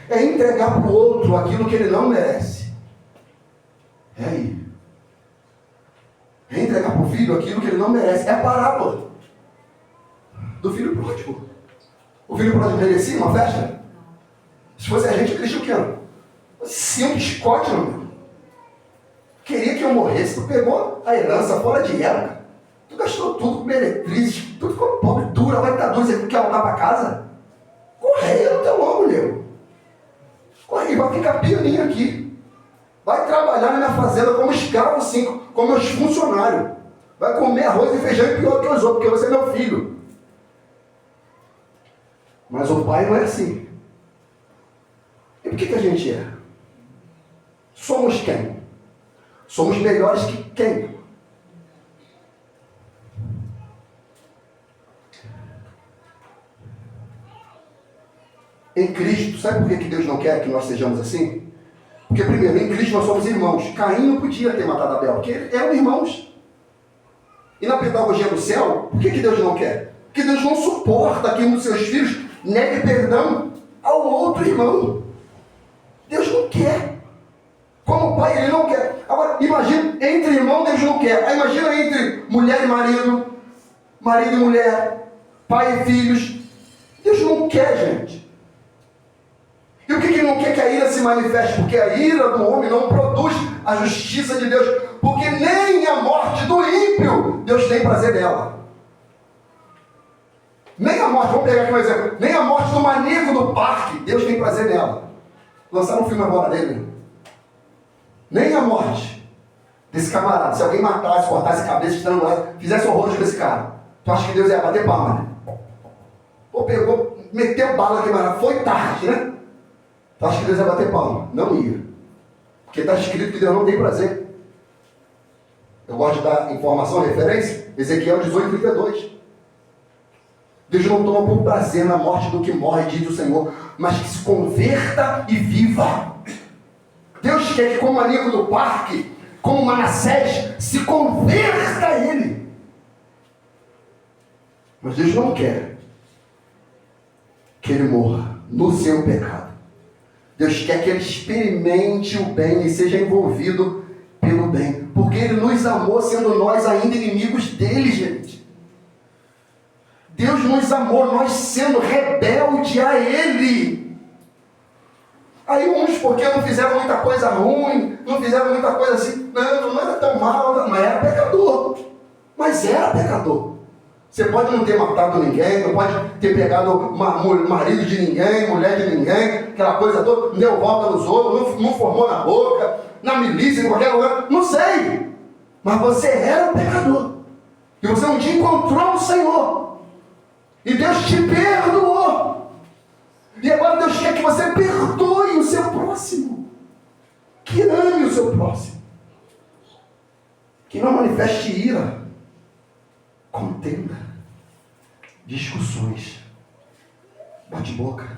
É entregar para o outro aquilo que ele não merece. É aí. É entregar para o filho aquilo que ele não merece. É a parábola do filho pródigo. O filho pródigo merecia uma festa? Se fosse a gente, eu deixa o quê? Sim, um biscote, meu. Queria que eu morresse. Tu pegou a herança fora de época. Tu gastou tudo com meretriz, tudo com pobre dura, vai estar dura, você quer voltar para casa? Correia no teu ombro, meu. Correia, vai ficar pianinho aqui. Vai trabalhar na minha fazenda como escravo, sim, como meus funcionários. Vai comer arroz e feijão e pior que os outros, porque você é meu filho. Mas o pai não é assim. E por que a gente é? Somos quem? Somos melhores que quem? Em Cristo, sabe por que Deus não quer que nós sejamos assim? Porque primeiro, em Cristo nós somos irmãos. Caim não podia ter matado Abel, porque eram irmãos. E na pedagogia do céu, por que Deus não quer? Porque Deus não suporta que um dos seus filhos negue perdão ao outro irmão. Deus não quer. Como pai, ele não quer. Agora, imagina, entre irmão, Deus não quer. Aí imagina entre mulher e marido, marido e mulher, pai e filhos. Deus não quer, gente. E o que ele não quer que a ira se manifeste? Porque a ira do homem não produz a justiça de Deus. Porque nem a morte do ímpio, Deus tem prazer nela. Nem a morte, vamos pegar aqui um exemplo, nem a morte do maníaco do parque, Deus tem prazer nela. Lançaram um filme agora dele. Nem a morte desse camarada. Se alguém matasse, cortasse a cabeça, estrangulasse, fizesse horrores com esse cara, tu acha que Deus ia bater palma, né? Pô, pegou, meteu bala aqui, camarada, foi tarde, né? Tu acha que Deus ia bater palma? Não ia. Porque está escrito que Deus não tem prazer. Eu gosto de dar informação, referência. Ezequiel 18:32. Deus não toma por prazer na morte do que morre, diz o Senhor, mas que se converta e viva. Deus quer que, como o maníaco do parque, como Manassés, se converta a ele. Mas Deus não quer que ele morra no seu pecado. Deus quer que ele experimente o bem e seja envolvido pelo bem. Porque ele nos amou sendo nós ainda inimigos dele, gente. Deus nos amou, nós sendo rebelde a ele. Aí uns, porque não fizeram muita coisa ruim, não fizeram muita coisa assim, não era tão mal, não era pecador. Mas era pecador. Você pode não ter matado ninguém, não pode ter pegado marido de ninguém, mulher de ninguém, aquela coisa toda, não deu volta nos outros, não formou na boca, na milícia, em qualquer lugar, não sei. Mas você era pecador. E você um dia encontrou o Senhor. E Deus te perdoou. E agora Deus quer que você perdoe o seu próximo. Que ame o seu próximo. Que não manifeste ira, contenda, discussões, bate-boca.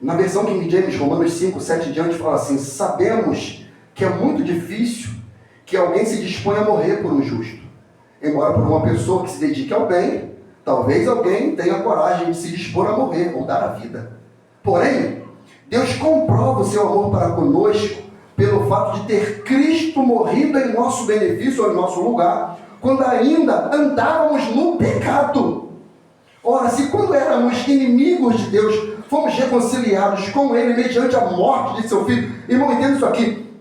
Na versão King James, Romanos 5, 7 diante, fala assim: sabemos que é muito difícil que alguém se disponha a morrer por um justo. Embora por uma pessoa que se dedique ao bem, talvez alguém tenha coragem de se dispor a morrer ou dar a vida. Porém, Deus comprova o seu amor para conosco pelo fato de ter Cristo morrido em nosso benefício ou em nosso lugar, quando ainda andávamos no pecado. Ora, se quando éramos inimigos de Deus, fomos reconciliados com Ele mediante a morte de seu Filho. Irmão, entenda isso aqui.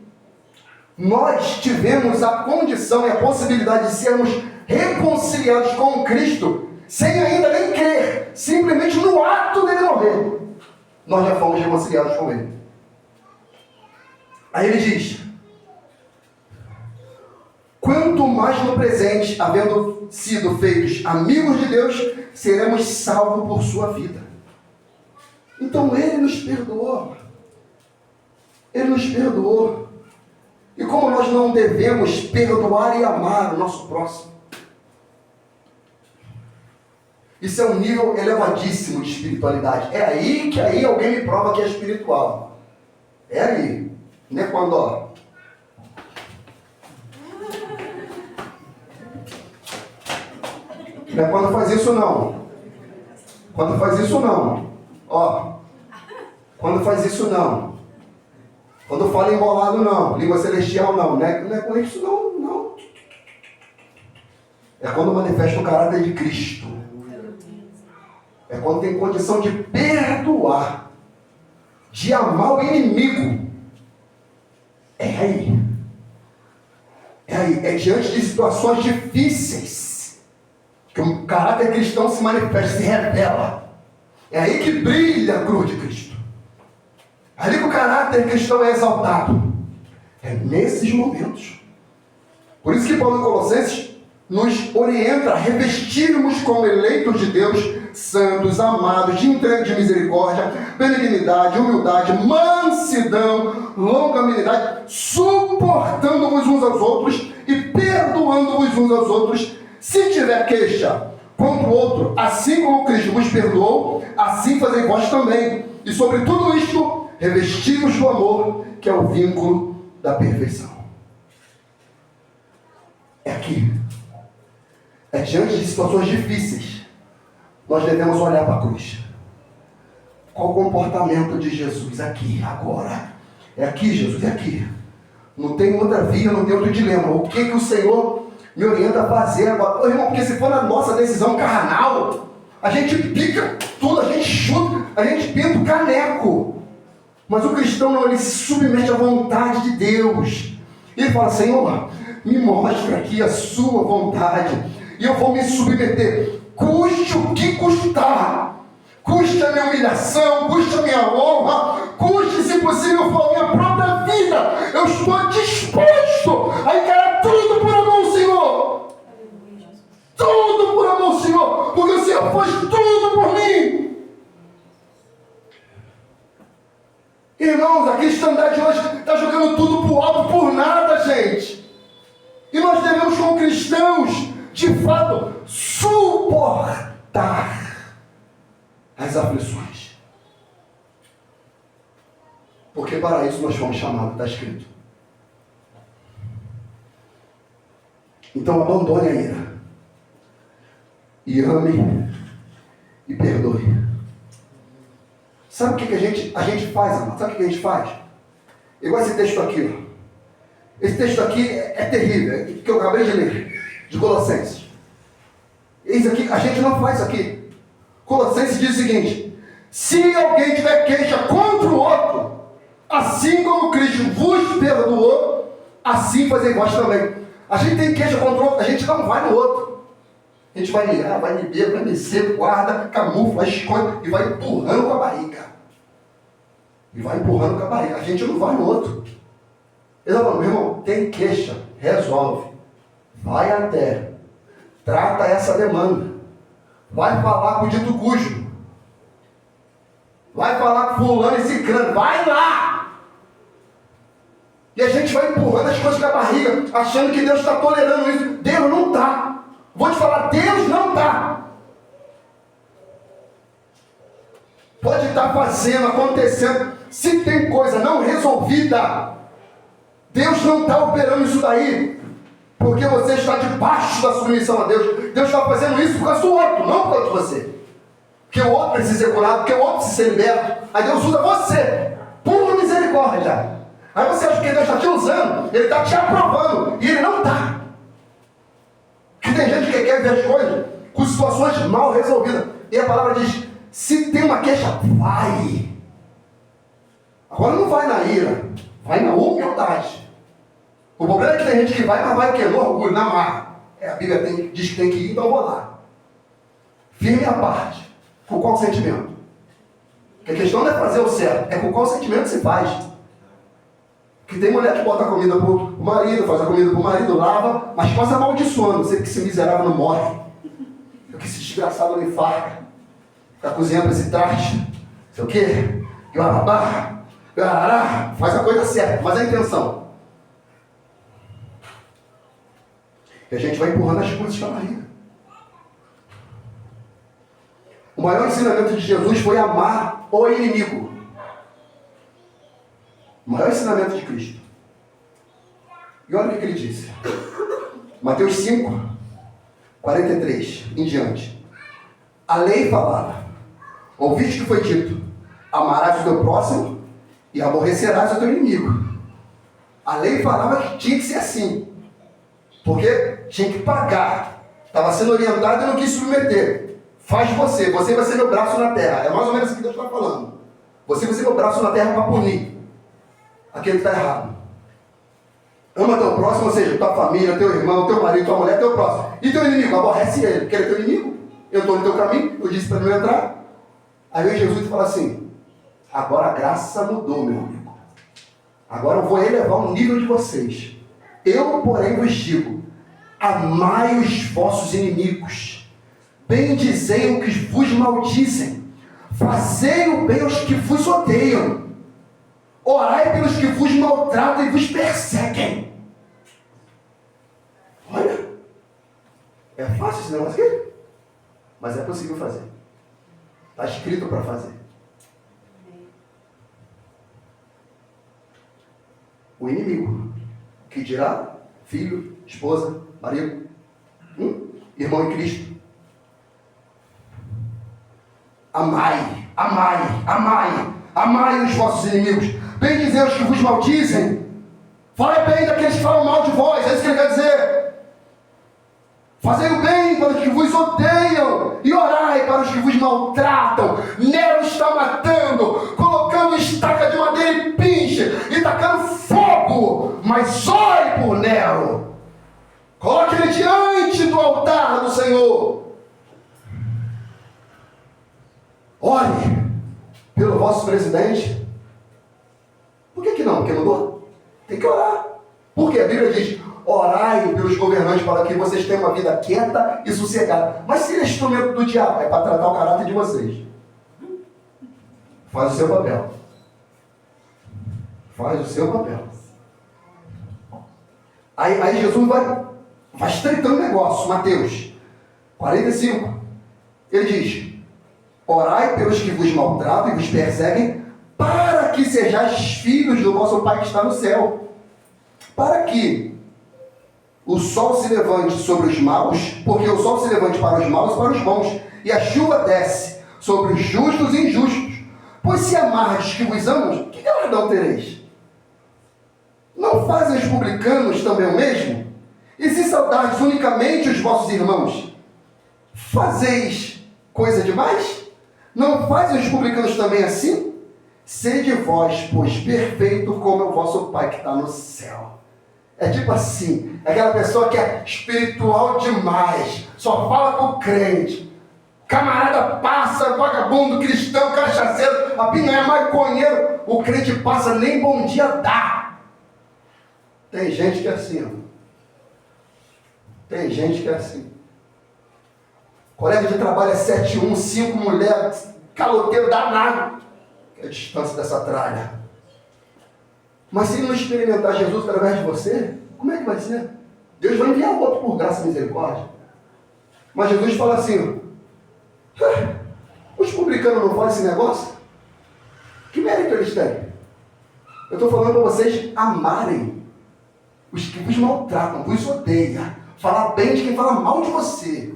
Nós tivemos a condição e a possibilidade de sermos reconciliados com Cristo, sem ainda nem crer, simplesmente no ato dele morrer. Nós já fomos reconciliados com Ele. Aí ele diz: quanto mais no presente, havendo sido feitos amigos de Deus, seremos salvos por sua vida. Então Ele nos perdoou. Ele nos perdoou. E como nós não devemos perdoar e amar o nosso próximo? Isso é um nível elevadíssimo de espiritualidade. É aí que alguém me prova que é espiritual. É aí. Não é quando, ó. Não é quando faz isso, não. Quando faz isso, não. Ó. Quando faz isso, não. Quando fala embolado, não. Língua celestial, não. Não é com isso, não. É quando manifesta o caráter de Cristo. É quando tem condição de perdoar, de amar o inimigo. É aí. É aí. É diante de situações difíceis que o caráter cristão se manifesta, se revela. É aí que brilha a cruz de Cristo. É ali que o caráter cristão é exaltado. É nesses momentos. Por isso que Paulo em Colossenses nos orienta a revestirmos como eleitos de Deus, santos, amados, de misericórdia, benignidade, humildade, mansidão, longanimidade, suportando-vos uns aos outros e perdoando-vos uns aos outros. Se tiver queixa contra o outro, assim como Cristo vos perdoou, assim fazei vós também. E sobre tudo isto, revestimos do amor, que é o vínculo da perfeição. É aqui. É diante de situações difíceis, nós devemos olhar para a cruz. Qual o comportamento de Jesus aqui, agora? É aqui, Jesus, é aqui. Não tem outra via, não tem outro dilema. O que o Senhor me orienta a fazer agora? Ô, irmão, porque se for na nossa decisão carnal, a gente pica tudo, a gente chuta, a gente pinta o caneco. Mas o cristão não, ele se submete à vontade de Deus. Ele fala, Senhor, me mostra aqui a sua vontade. E eu vou me submeter, custe o que custar, custe a minha humilhação, custe a minha honra, custe, se possível, a minha própria vida. Eu estou disposto a encarar tudo por amor ao Senhor. Tudo por amor ao Senhor, porque o Senhor faz tudo por mim. Irmãos, a cristandade hoje está jogando tudo pro alto por nada, gente. E nós devemos, como cristãos, de fato, suportar as aflições. Porque para isso nós fomos chamados, está escrito. Então abandone a ira. E ame e perdoe. Sabe o que a gente faz, amado? Sabe o que a gente faz? Igual esse texto aqui, ó. Esse texto aqui é terrível, que eu acabei de ler. De Colossenses. Eis aqui, a gente não faz isso aqui. Colossenses diz o seguinte: se alguém tiver queixa contra o outro, assim como Cristo vos perdoou, assim fazei vós também. A gente tem queixa contra o outro, a gente não vai no outro. A gente vai ligar, vai beber, vai descer, guarda, camufla, esconde e vai empurrando com a barriga. E vai empurrando com a barriga. A gente não vai no outro. Ele falou, meu irmão, tem queixa, resolve. Vai até, trata essa demanda, vai falar com o dito cujo, vai falar com fulano e ciclano, vai lá! E a gente vai empurrando as coisas com a barriga, achando que Deus está tolerando isso. Deus não está. Vou te falar, Deus não está. Pode estar fazendo, acontecendo, se tem coisa não resolvida, Deus não está operando isso daí. Porque você está debaixo da submissão a Deus. Deus está fazendo isso por causa do outro, não por causa de você. Porque o outro precisa ser curado, porque o outro precisa ser liberto. Aí Deus usa você, por misericórdia. Aí você acha que Deus está te usando, Ele está te aprovando, e Ele não está. Porque tem gente que quer ver as coisas com situações mal resolvidas. E a palavra diz, se tem uma queixa, vai. Agora não vai na ira, vai na humildade. O problema é que tem gente que vai, mas vai o quê? No orgulho, na marra. A Bíblia diz que tem que ir, então vou lá. Firme a parte. Com qual sentimento? Porque a questão não é fazer o certo, é com qual sentimento se faz. Porque tem mulher que bota a comida pro marido, faz a comida pro marido, lava, mas passa amaldiçoando. Você que esse miserável não morre. Que esse desgraçado não infarta. Está cozinhando esse traste. Sei o quê? Faz a coisa certa, faz a intenção. E a gente vai empurrando as coisas com a barriga. O maior ensinamento de Jesus foi amar o inimigo. O maior ensinamento de Cristo. E olha o que ele disse. Mateus 5, 43 em diante. A lei falava, ouviste que foi dito, amarás o teu próximo e aborrecerás o teu inimigo. A lei falava que tinha que ser assim. Porque tinha que pagar. Estava sendo orientado e não quis submeter. Faz você vai ser meu braço na terra. É mais ou menos isso que Deus está falando. Você vai ser meu braço na terra para punir aquele que está errado. Ama teu próximo, ou seja, tua família, teu irmão, teu marido, tua mulher, teu próximo. E teu inimigo, aborrece ele, porque ele é teu inimigo. Eu estou no teu caminho, eu disse para não entrar. Aí vem Jesus e fala assim, agora a graça mudou, meu amigo. Agora eu vou elevar o nível de vocês. Eu, porém, vos digo, amai os vossos inimigos, bendizei os que vos maldizem, fazei o bem aos que vos odeiam, orai pelos que vos maltratam e vos perseguem. Olha, é fácil esse negócio aqui, mas é possível fazer. Está escrito para fazer. O inimigo, que dirá filho, esposa, marido, irmão em Cristo. Amai, amai, amai, amai os vossos inimigos, bendizei os que vos maldizem, falai bem daqueles que falam mal de vós, é isso que ele quer dizer. Fazei o bem para os que vos odeiam e orai para os que vos maltratam. Nero está matando, colocando estaca de madeira e pinche e tacando fogo, mas ore por Nero. Coloque ele diante do altar do Senhor. Ore pelo vosso presidente. Por que não? Porque mudou? Tem que orar. Porque a Bíblia diz, orai pelos governantes para que vocês tenham uma vida quieta e sossegada. Mas se ele é instrumento do diabo, é para tratar o caráter de vocês. Faz o seu papel. Faz o seu papel. Aí Jesus vai estreitando o negócio. Mateus 45. Ele diz, orai pelos que vos maltratam e vos perseguem, para que sejais filhos do vosso Pai que está no céu. Para que o sol se levante sobre os maus, porque o sol se levante para os maus e para os bons, e a chuva desce sobre os justos e injustos. Pois se amardes que vos amam, que galardão tereis? Não fazem os publicanos também o mesmo? E se saudardes unicamente os vossos irmãos, fazeis coisa demais? Não fazem os publicanos também assim? Sede vós, pois, perfeito como é o vosso Pai que está no céu. É tipo assim, aquela pessoa que é espiritual demais, só fala com o crente. Camarada passa, vagabundo, cristão, cachaceiro, a pinga é maconheiro, o crente passa, nem bom dia dá. Tem gente que é assim, ó. Tem gente que é assim. Colega de trabalho é 7-1, 5 mulheres, caloteiro danado. Que é a distância dessa tralha. Mas se ele não experimentar Jesus através de você, como é que vai ser? Deus vai enviar outro por graça e misericórdia. Mas Jesus fala assim, os publicanos não fazem esse negócio? Que mérito eles têm? Eu estou falando para vocês amarem os que vos maltratam, vos odeiam, falar bem de quem fala mal de você.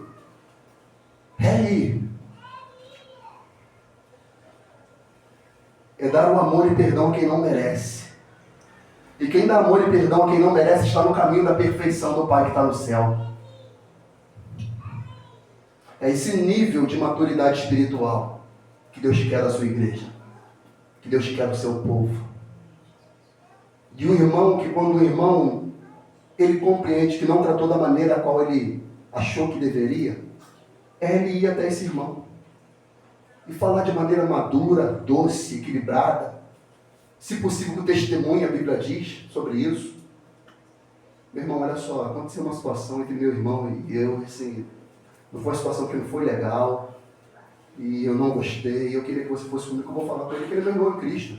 É dar o amor e perdão a quem não merece. E quem dá amor e perdão a quem não merece está no caminho da perfeição do Pai que está no céu. É esse nível de maturidade espiritual que Deus quer da sua igreja. Que Deus quer do seu povo. De um irmão que quando o irmão, ele compreende que não tratou da maneira a qual ele achou que deveria, ele ir até esse irmão. E falar de maneira madura, doce, equilibrada. Se possível, com testemunho, a Bíblia diz sobre isso. Meu irmão, olha só, aconteceu uma situação entre meu irmão e eu, assim, não foi uma situação que não foi legal, e eu não gostei, eu queria que você fosse comigo, eu vou falar para ele que ele ganhou em Cristo.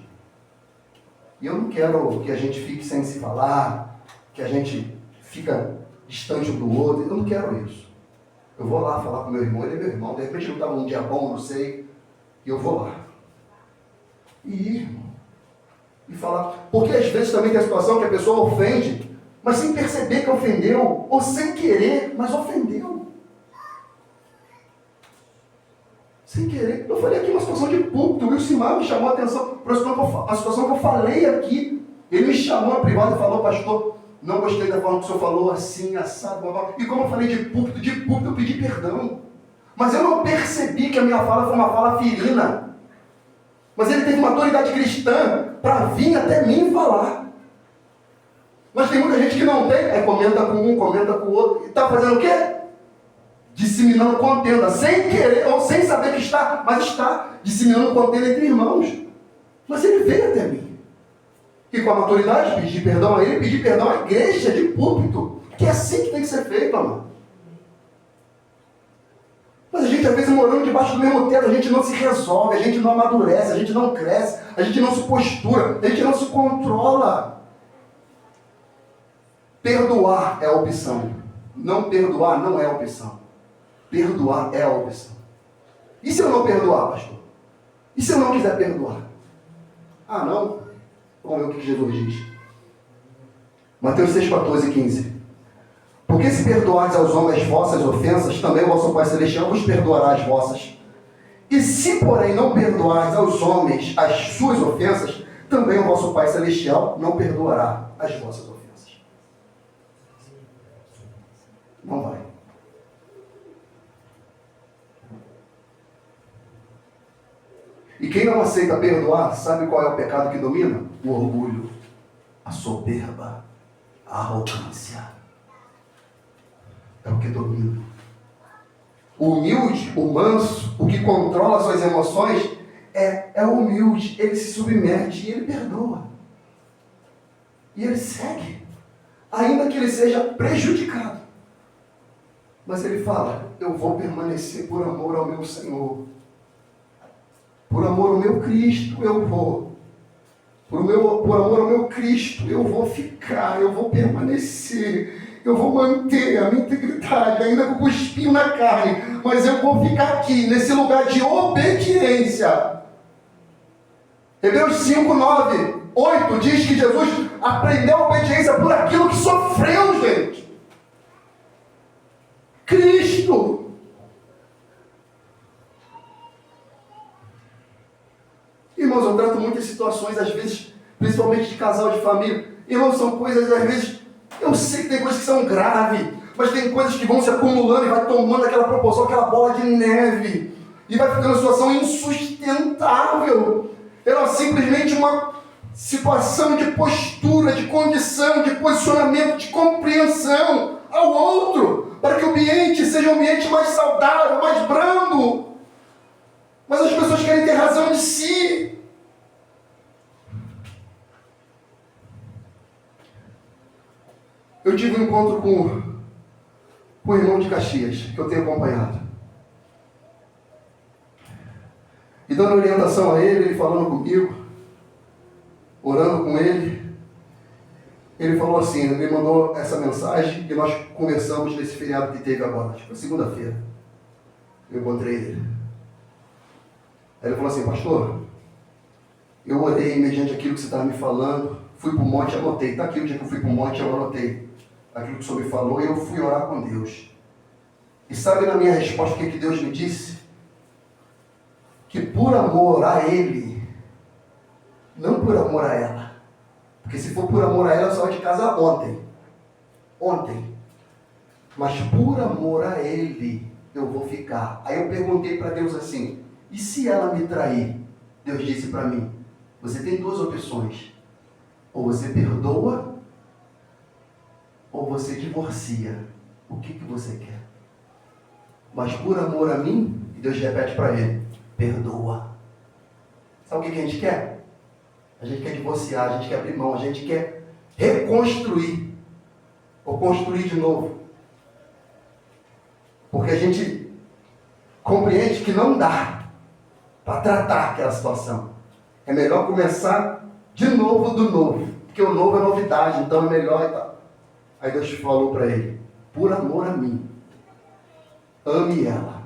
E eu não quero que a gente fique sem se falar, que a gente fica distante um do outro, eu não quero isso. Eu vou lá falar com meu irmão, ele é meu irmão, de repente não estava um dia bom, não sei, e eu vou lá. E falar, porque às vezes também tem a situação que a pessoa ofende, mas sem perceber que ofendeu, ou sem querer, mas ofendeu. Sem querer. Eu falei aqui uma situação de púlpito, o Wilsimar me chamou a atenção para a situação que eu falei aqui. Ele me chamou na privada e falou, pastor, não gostei da forma que o senhor falou, assim, assado, blá, blá. E como eu falei de púlpito eu pedi perdão. Mas eu não percebi que a minha fala foi uma fala ferina. Mas ele teve uma autoridade cristã para vir até mim falar. Mas tem muita gente que não tem, aí comenta com um, comenta com o outro, e está fazendo o quê? Disseminando contenda, sem querer ou sem saber que está, mas está disseminando contenda entre irmãos. Mas ele veio até mim. E com a maturidade, pedir perdão a ele, pedir perdão à igreja de púlpito. Que é assim que tem que ser feito, amado. Mas a gente, às vezes, morando debaixo do mesmo teto, a gente não se resolve, a gente não amadurece, a gente não cresce, a gente não se postura, a gente não se controla. Perdoar é a opção. Não perdoar não é a opção. Perdoar é a opção. E se eu não perdoar, pastor? E se eu não quiser perdoar? Ah, não? Vamos ver o que Jesus diz. Mateus 6, 14 e 15. Porque se perdoardes aos homens as vossas ofensas, também o vosso Pai Celestial vos perdoará as vossas. E se, porém, não perdoardes aos homens as suas ofensas, também o vosso Pai Celestial não perdoará as vossas ofensas. Não vai. E quem não aceita perdoar, sabe qual é o pecado que domina? O orgulho, a soberba, a arrogância. É o que domina. O humilde, o manso, o que controla suas emoções, é o humilde. Ele se submete e ele perdoa. E ele segue. Ainda que ele seja prejudicado. Mas ele fala, eu vou permanecer por amor ao meu Senhor. Por amor ao meu Cristo, eu vou. Por amor ao meu Cristo, eu vou ficar, eu vou permanecer, eu vou manter a minha integridade, ainda com o espinho na carne, mas eu vou ficar aqui, nesse lugar de obediência. Hebreus 5, 9, 8 diz que Jesus aprendeu a obediência por aquilo que sofreu, gente. Cristo. Irmãos, eu trato muitas situações, às vezes, principalmente de casal, de família. Irmãos, são coisas, às vezes, eu sei que tem coisas que são graves, mas tem coisas que vão se acumulando e vai tomando aquela proporção, aquela bola de neve. E vai ficando uma situação insustentável. Era simplesmente uma situação de postura, de condição, de posicionamento, de compreensão ao outro, para que o ambiente seja um ambiente mais saudável, mais brando. Mas as pessoas querem ter razão de si. Eu tive um encontro com o irmão de Caxias, que eu tenho acompanhado. E dando orientação a ele falando comigo, orando com ele, ele falou assim, ele me mandou essa mensagem e nós conversamos nesse feriado que teve agora, acho que foi segunda-feira. Eu encontrei ele. Aí ele falou assim, pastor, eu orei mediante aquilo que você estava me falando, fui para o monte, anotei, está aqui o dia que eu fui para o monte, eu anotei aquilo que o senhor me falou e eu fui orar com Deus. E sabe na minha resposta o que Deus me disse? Que por amor a Ele, não por amor a ela, porque se for por amor a ela, eu saí de casa ontem, mas por amor a Ele, eu vou ficar. Aí eu perguntei para Deus assim, e se ela me trair? Deus disse para mim, você tem duas opções, ou você perdoa, ou você divorcia. O que você quer? Mas por amor a mim, e Deus repete para ele, perdoa. Sabe o que a gente quer? A gente quer divorciar, a gente quer abrir mão, a gente quer reconstruir, ou construir de novo. Porque a gente compreende que não dá para tratar aquela situação. É melhor começar de novo do novo, porque o novo é novidade, então é melhor e tal. Aí Deus falou para ele, por amor a mim, ame ela,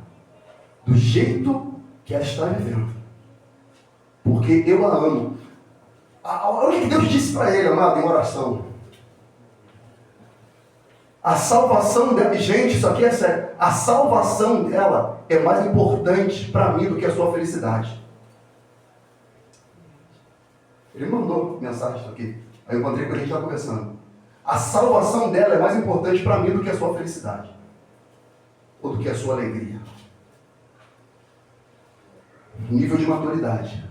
do jeito que ela está vivendo, porque eu a amo. Olha o que Deus disse para ele, amado, em oração. A salvação dela, gente, isso aqui é sério, a salvação dela é mais importante para mim do que a sua felicidade. Ele mandou mensagem aqui, aí eu encontrei com a gente lá conversando. A salvação dela é mais importante para mim do que a sua felicidade. Ou do que a sua alegria. Nível de maturidade.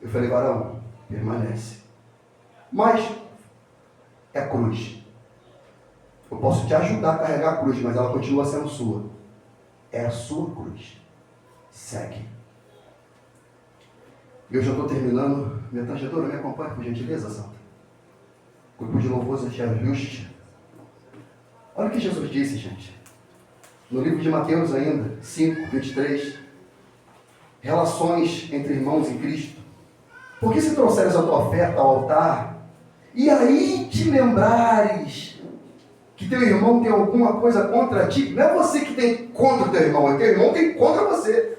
Eu falei, varão, permanece. Mas é cruz. Eu posso te ajudar a carregar a cruz, mas ela continua sendo sua. É a sua cruz. Segue. Eu já estou terminando. Minha trajetória, me acompanha, por gentileza, Santa. Grupo de louvor de ajuste. Olha o que Jesus disse, gente. No livro de Mateus ainda, 5, 23. Relações entre irmãos em Cristo. Porque se trouxeres a tua oferta ao altar, e aí te lembrares que teu irmão tem alguma coisa contra ti, não é você que tem contra o teu irmão, é teu irmão que tem contra você.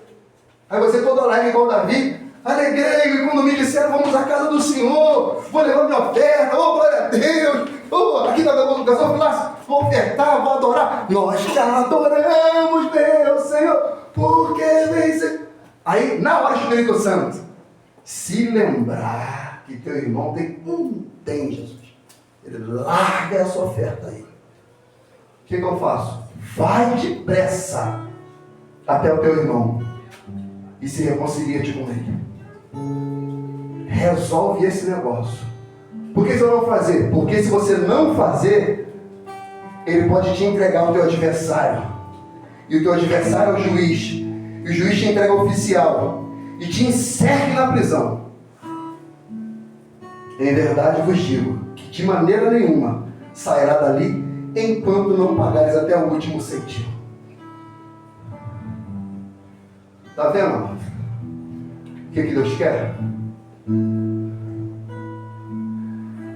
Aí você todo alegre igual Davi, alegrei-me quando me disseram, vamos à casa do Senhor, vou levar minha oferta, oh glória a Deus, oh, aqui na minha educação, vou ofertar, vou adorar. Nós te adoramos, meu Senhor, porque vence. Aí, na hora do Espírito Santo, se lembrar que teu irmão tem Jesus, ele larga essa oferta aí. O que eu faço? Vai depressa até o teu irmão e se reconcilia-te com ele. Resolve esse negócio. Por que você não fazer? Porque se você não fazer, ele pode te entregar ao teu adversário. E o teu adversário é o juiz. E o juiz te entrega ao oficial. E te encerre na prisão. Em verdade vos digo que de maneira nenhuma sairá dali enquanto não pagares até o último centavo. Está vendo, amado? O que Deus quer?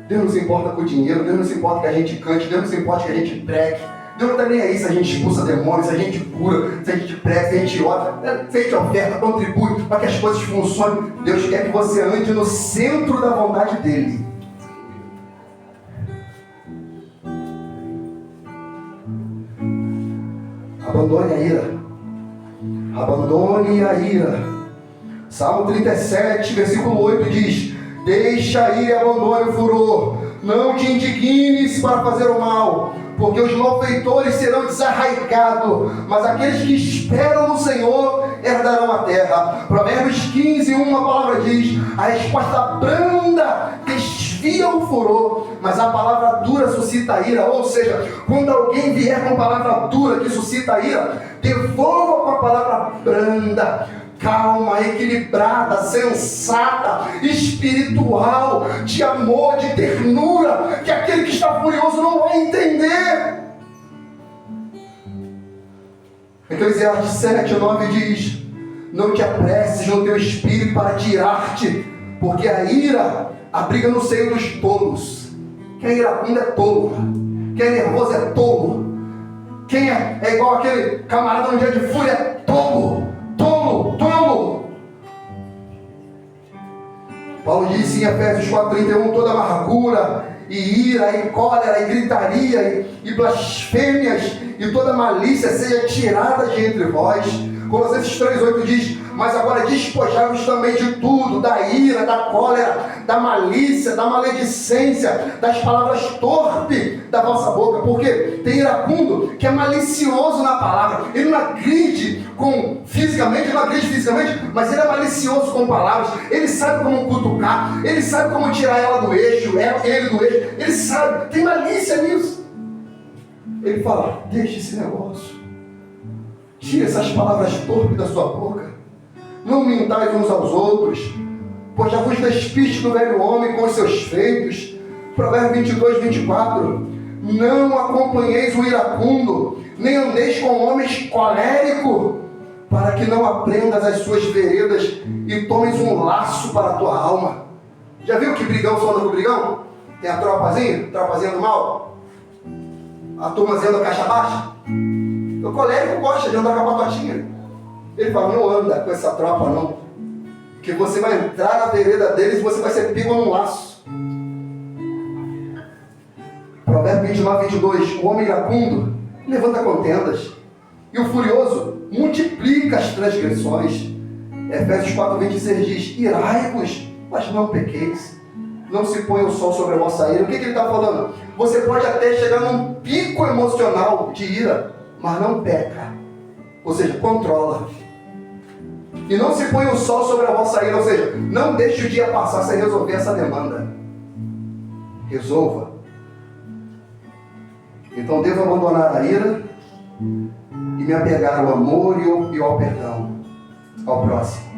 Deus não se importa com o dinheiro, Deus não se importa que a gente cante, Deus não se importa que a gente pregue. Deus não está nem aí se a gente expulsa demônios, se a gente cura, se a gente prega, se a gente ora, se a gente oferta, contribui para que as coisas funcionem. Deus quer que você ande no centro da vontade dEle. Abandone a ira. Abandone a ira. Salmo 37, versículo 8 diz: deixa a ira e abandone o furor. Não te indignes para fazer o mal, porque os malfeitores serão desarraigados, mas aqueles que esperam no Senhor herdarão a terra. Provérbios 15, uma palavra diz: a resposta branda desvia o furor, mas a palavra dura suscita a ira. Ou seja, quando alguém vier com palavra dura que suscita a ira, devolva com a palavra branda, calma, equilibrada, sensata, espiritual, de amor, de ternura, que aquele que está furioso não vai entender. Eclesiastes 7, 9 diz: não te apresses no teu espírito para tirar-te, porque a ira abriga no seio dos tolos. Quem é iracundo é tolo, quem é nervoso é tolo, quem é igual aquele camarada no dia de fúria é tolo. Tolo. Paulo disse em Efésios 4:31: toda amargura e ira e cólera e gritaria e blasfêmias e toda malícia seja tirada de entre vós. Colossenses 3:8 diz: mas agora despojai-vos também de tudo, da ira, da cólera, da malícia, da maledicência, das palavras torpes da vossa boca, porque tem iracundo que é malicioso na palavra. Ele não agride fisicamente, mas ele é malicioso com palavras. Ele sabe como cutucar, ele sabe como tirar ela do eixo, ele do eixo, ele sabe, tem malícia nisso. Ele fala: deixa esse negócio, tira essas palavras torpes da sua boca. Não mintais uns aos outros, pois já vos despiste do velho homem com os seus feitos. Provérbios 22, 24. Não acompanheis o iracundo, nem andeis com homens coléricos, para que não aprendas as suas veredas e tomes um laço para a tua alma. Já viu que brigão só anda com brigão? Tem a tropazinha do mal, a turmazinha da caixa baixa. O colérico gosta de andar com a patotinha. Ele fala: não anda com essa tropa não, que você vai entrar na vereda deles e você vai ser pego num laço. Provérbios 29, 22. O homem iracundo levanta contendas, e o furioso multiplica as transgressões. Efésios 4, 26 diz: irai-vos, mas não pequeis. não se ponha o sol sobre a vossa ira. O que ele está falando? Você pode até chegar num pico emocional de ira, mas não peca. Ou seja, controla. E não se põe o sol sobre a vossa ira, ou seja, não deixe o dia passar sem resolver essa demanda. Resolva. Então devo abandonar a ira e me apegar ao amor e ao perdão, ao próximo.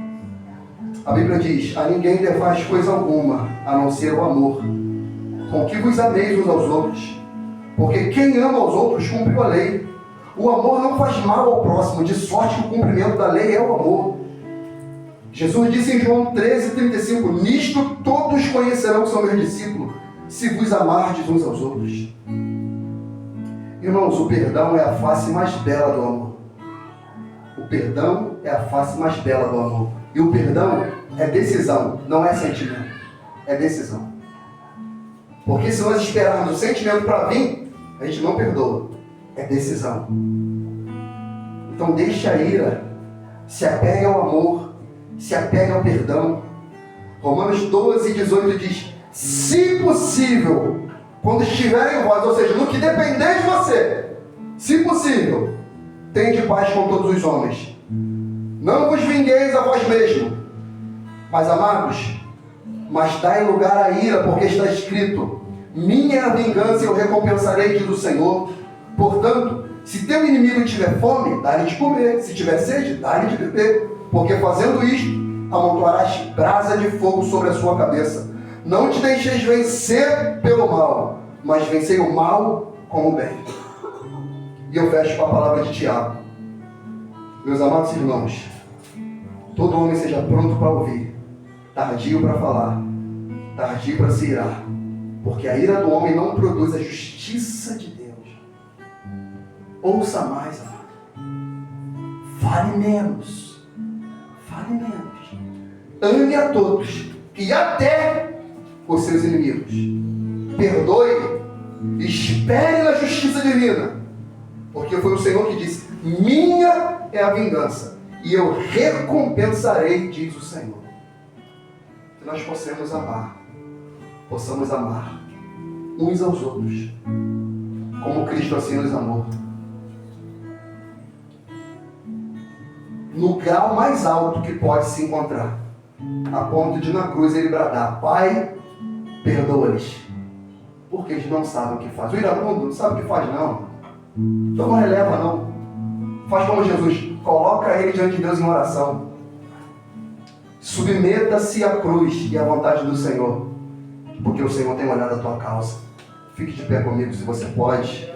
A Bíblia diz: a ninguém devais coisa alguma, a não ser o amor, com que vos ameis uns aos outros, porque quem ama aos outros cumpre a lei. O amor não faz mal ao próximo, de sorte que o cumprimento da lei é o amor. Jesus disse em João 13,35: nisto todos conhecerão que são meus discípulos, se vos amardes uns aos outros. Irmãos, o perdão é a face mais bela do amor. O perdão é a face mais bela do amor. E o perdão é decisão, não é sentimento. É decisão. Porque se nós esperarmos o sentimento para vir, a gente não perdoa. É decisão. Então deixe a ira, se apegue ao amor, se apegue ao perdão. Romanos 12,18 diz: se possível, quando estiver em vós, ou seja, no que depender de você, se possível, tende paz com todos os homens. Não vos vingueis a vós mesmo, mas amados, mas dai lugar à ira, porque está escrito: minha é a vingança, eu recompensarei, diz o Senhor. Portanto, se teu inimigo tiver fome, dá-lhe de comer. Se tiver sede, dá-lhe de beber. Porque fazendo isto, amontoarás brasa de fogo sobre a sua cabeça. Não te deixeis vencer pelo mal, mas vencei o mal com o bem. E eu fecho com a palavra de Tiago. Meus amados irmãos, todo homem seja pronto para ouvir, tardio para falar, tardio para se irar, porque a ira do homem não produz a justiça de Deus. Ouça mais, amado. Fale menos. Fale menos. Ame a todos e até os seus inimigos. Perdoe. Espere na justiça divina. Porque foi o Senhor que disse: minha é a vingança e eu recompensarei, diz o Senhor. Que nós possamos amar uns aos outros, como Cristo assim nos amou. No grau mais alto que pode se encontrar, a ponto de na cruz ele bradar: Pai, perdoa-lhes, porque eles não sabem o que fazem. O iracundo não sabe o que faz, não. Então não releva, não. Faz como Jesus, coloca ele diante de Deus em oração. Submeta-se à cruz e à vontade do Senhor, porque o Senhor tem olhado a tua causa. Fique de pé comigo se você pode.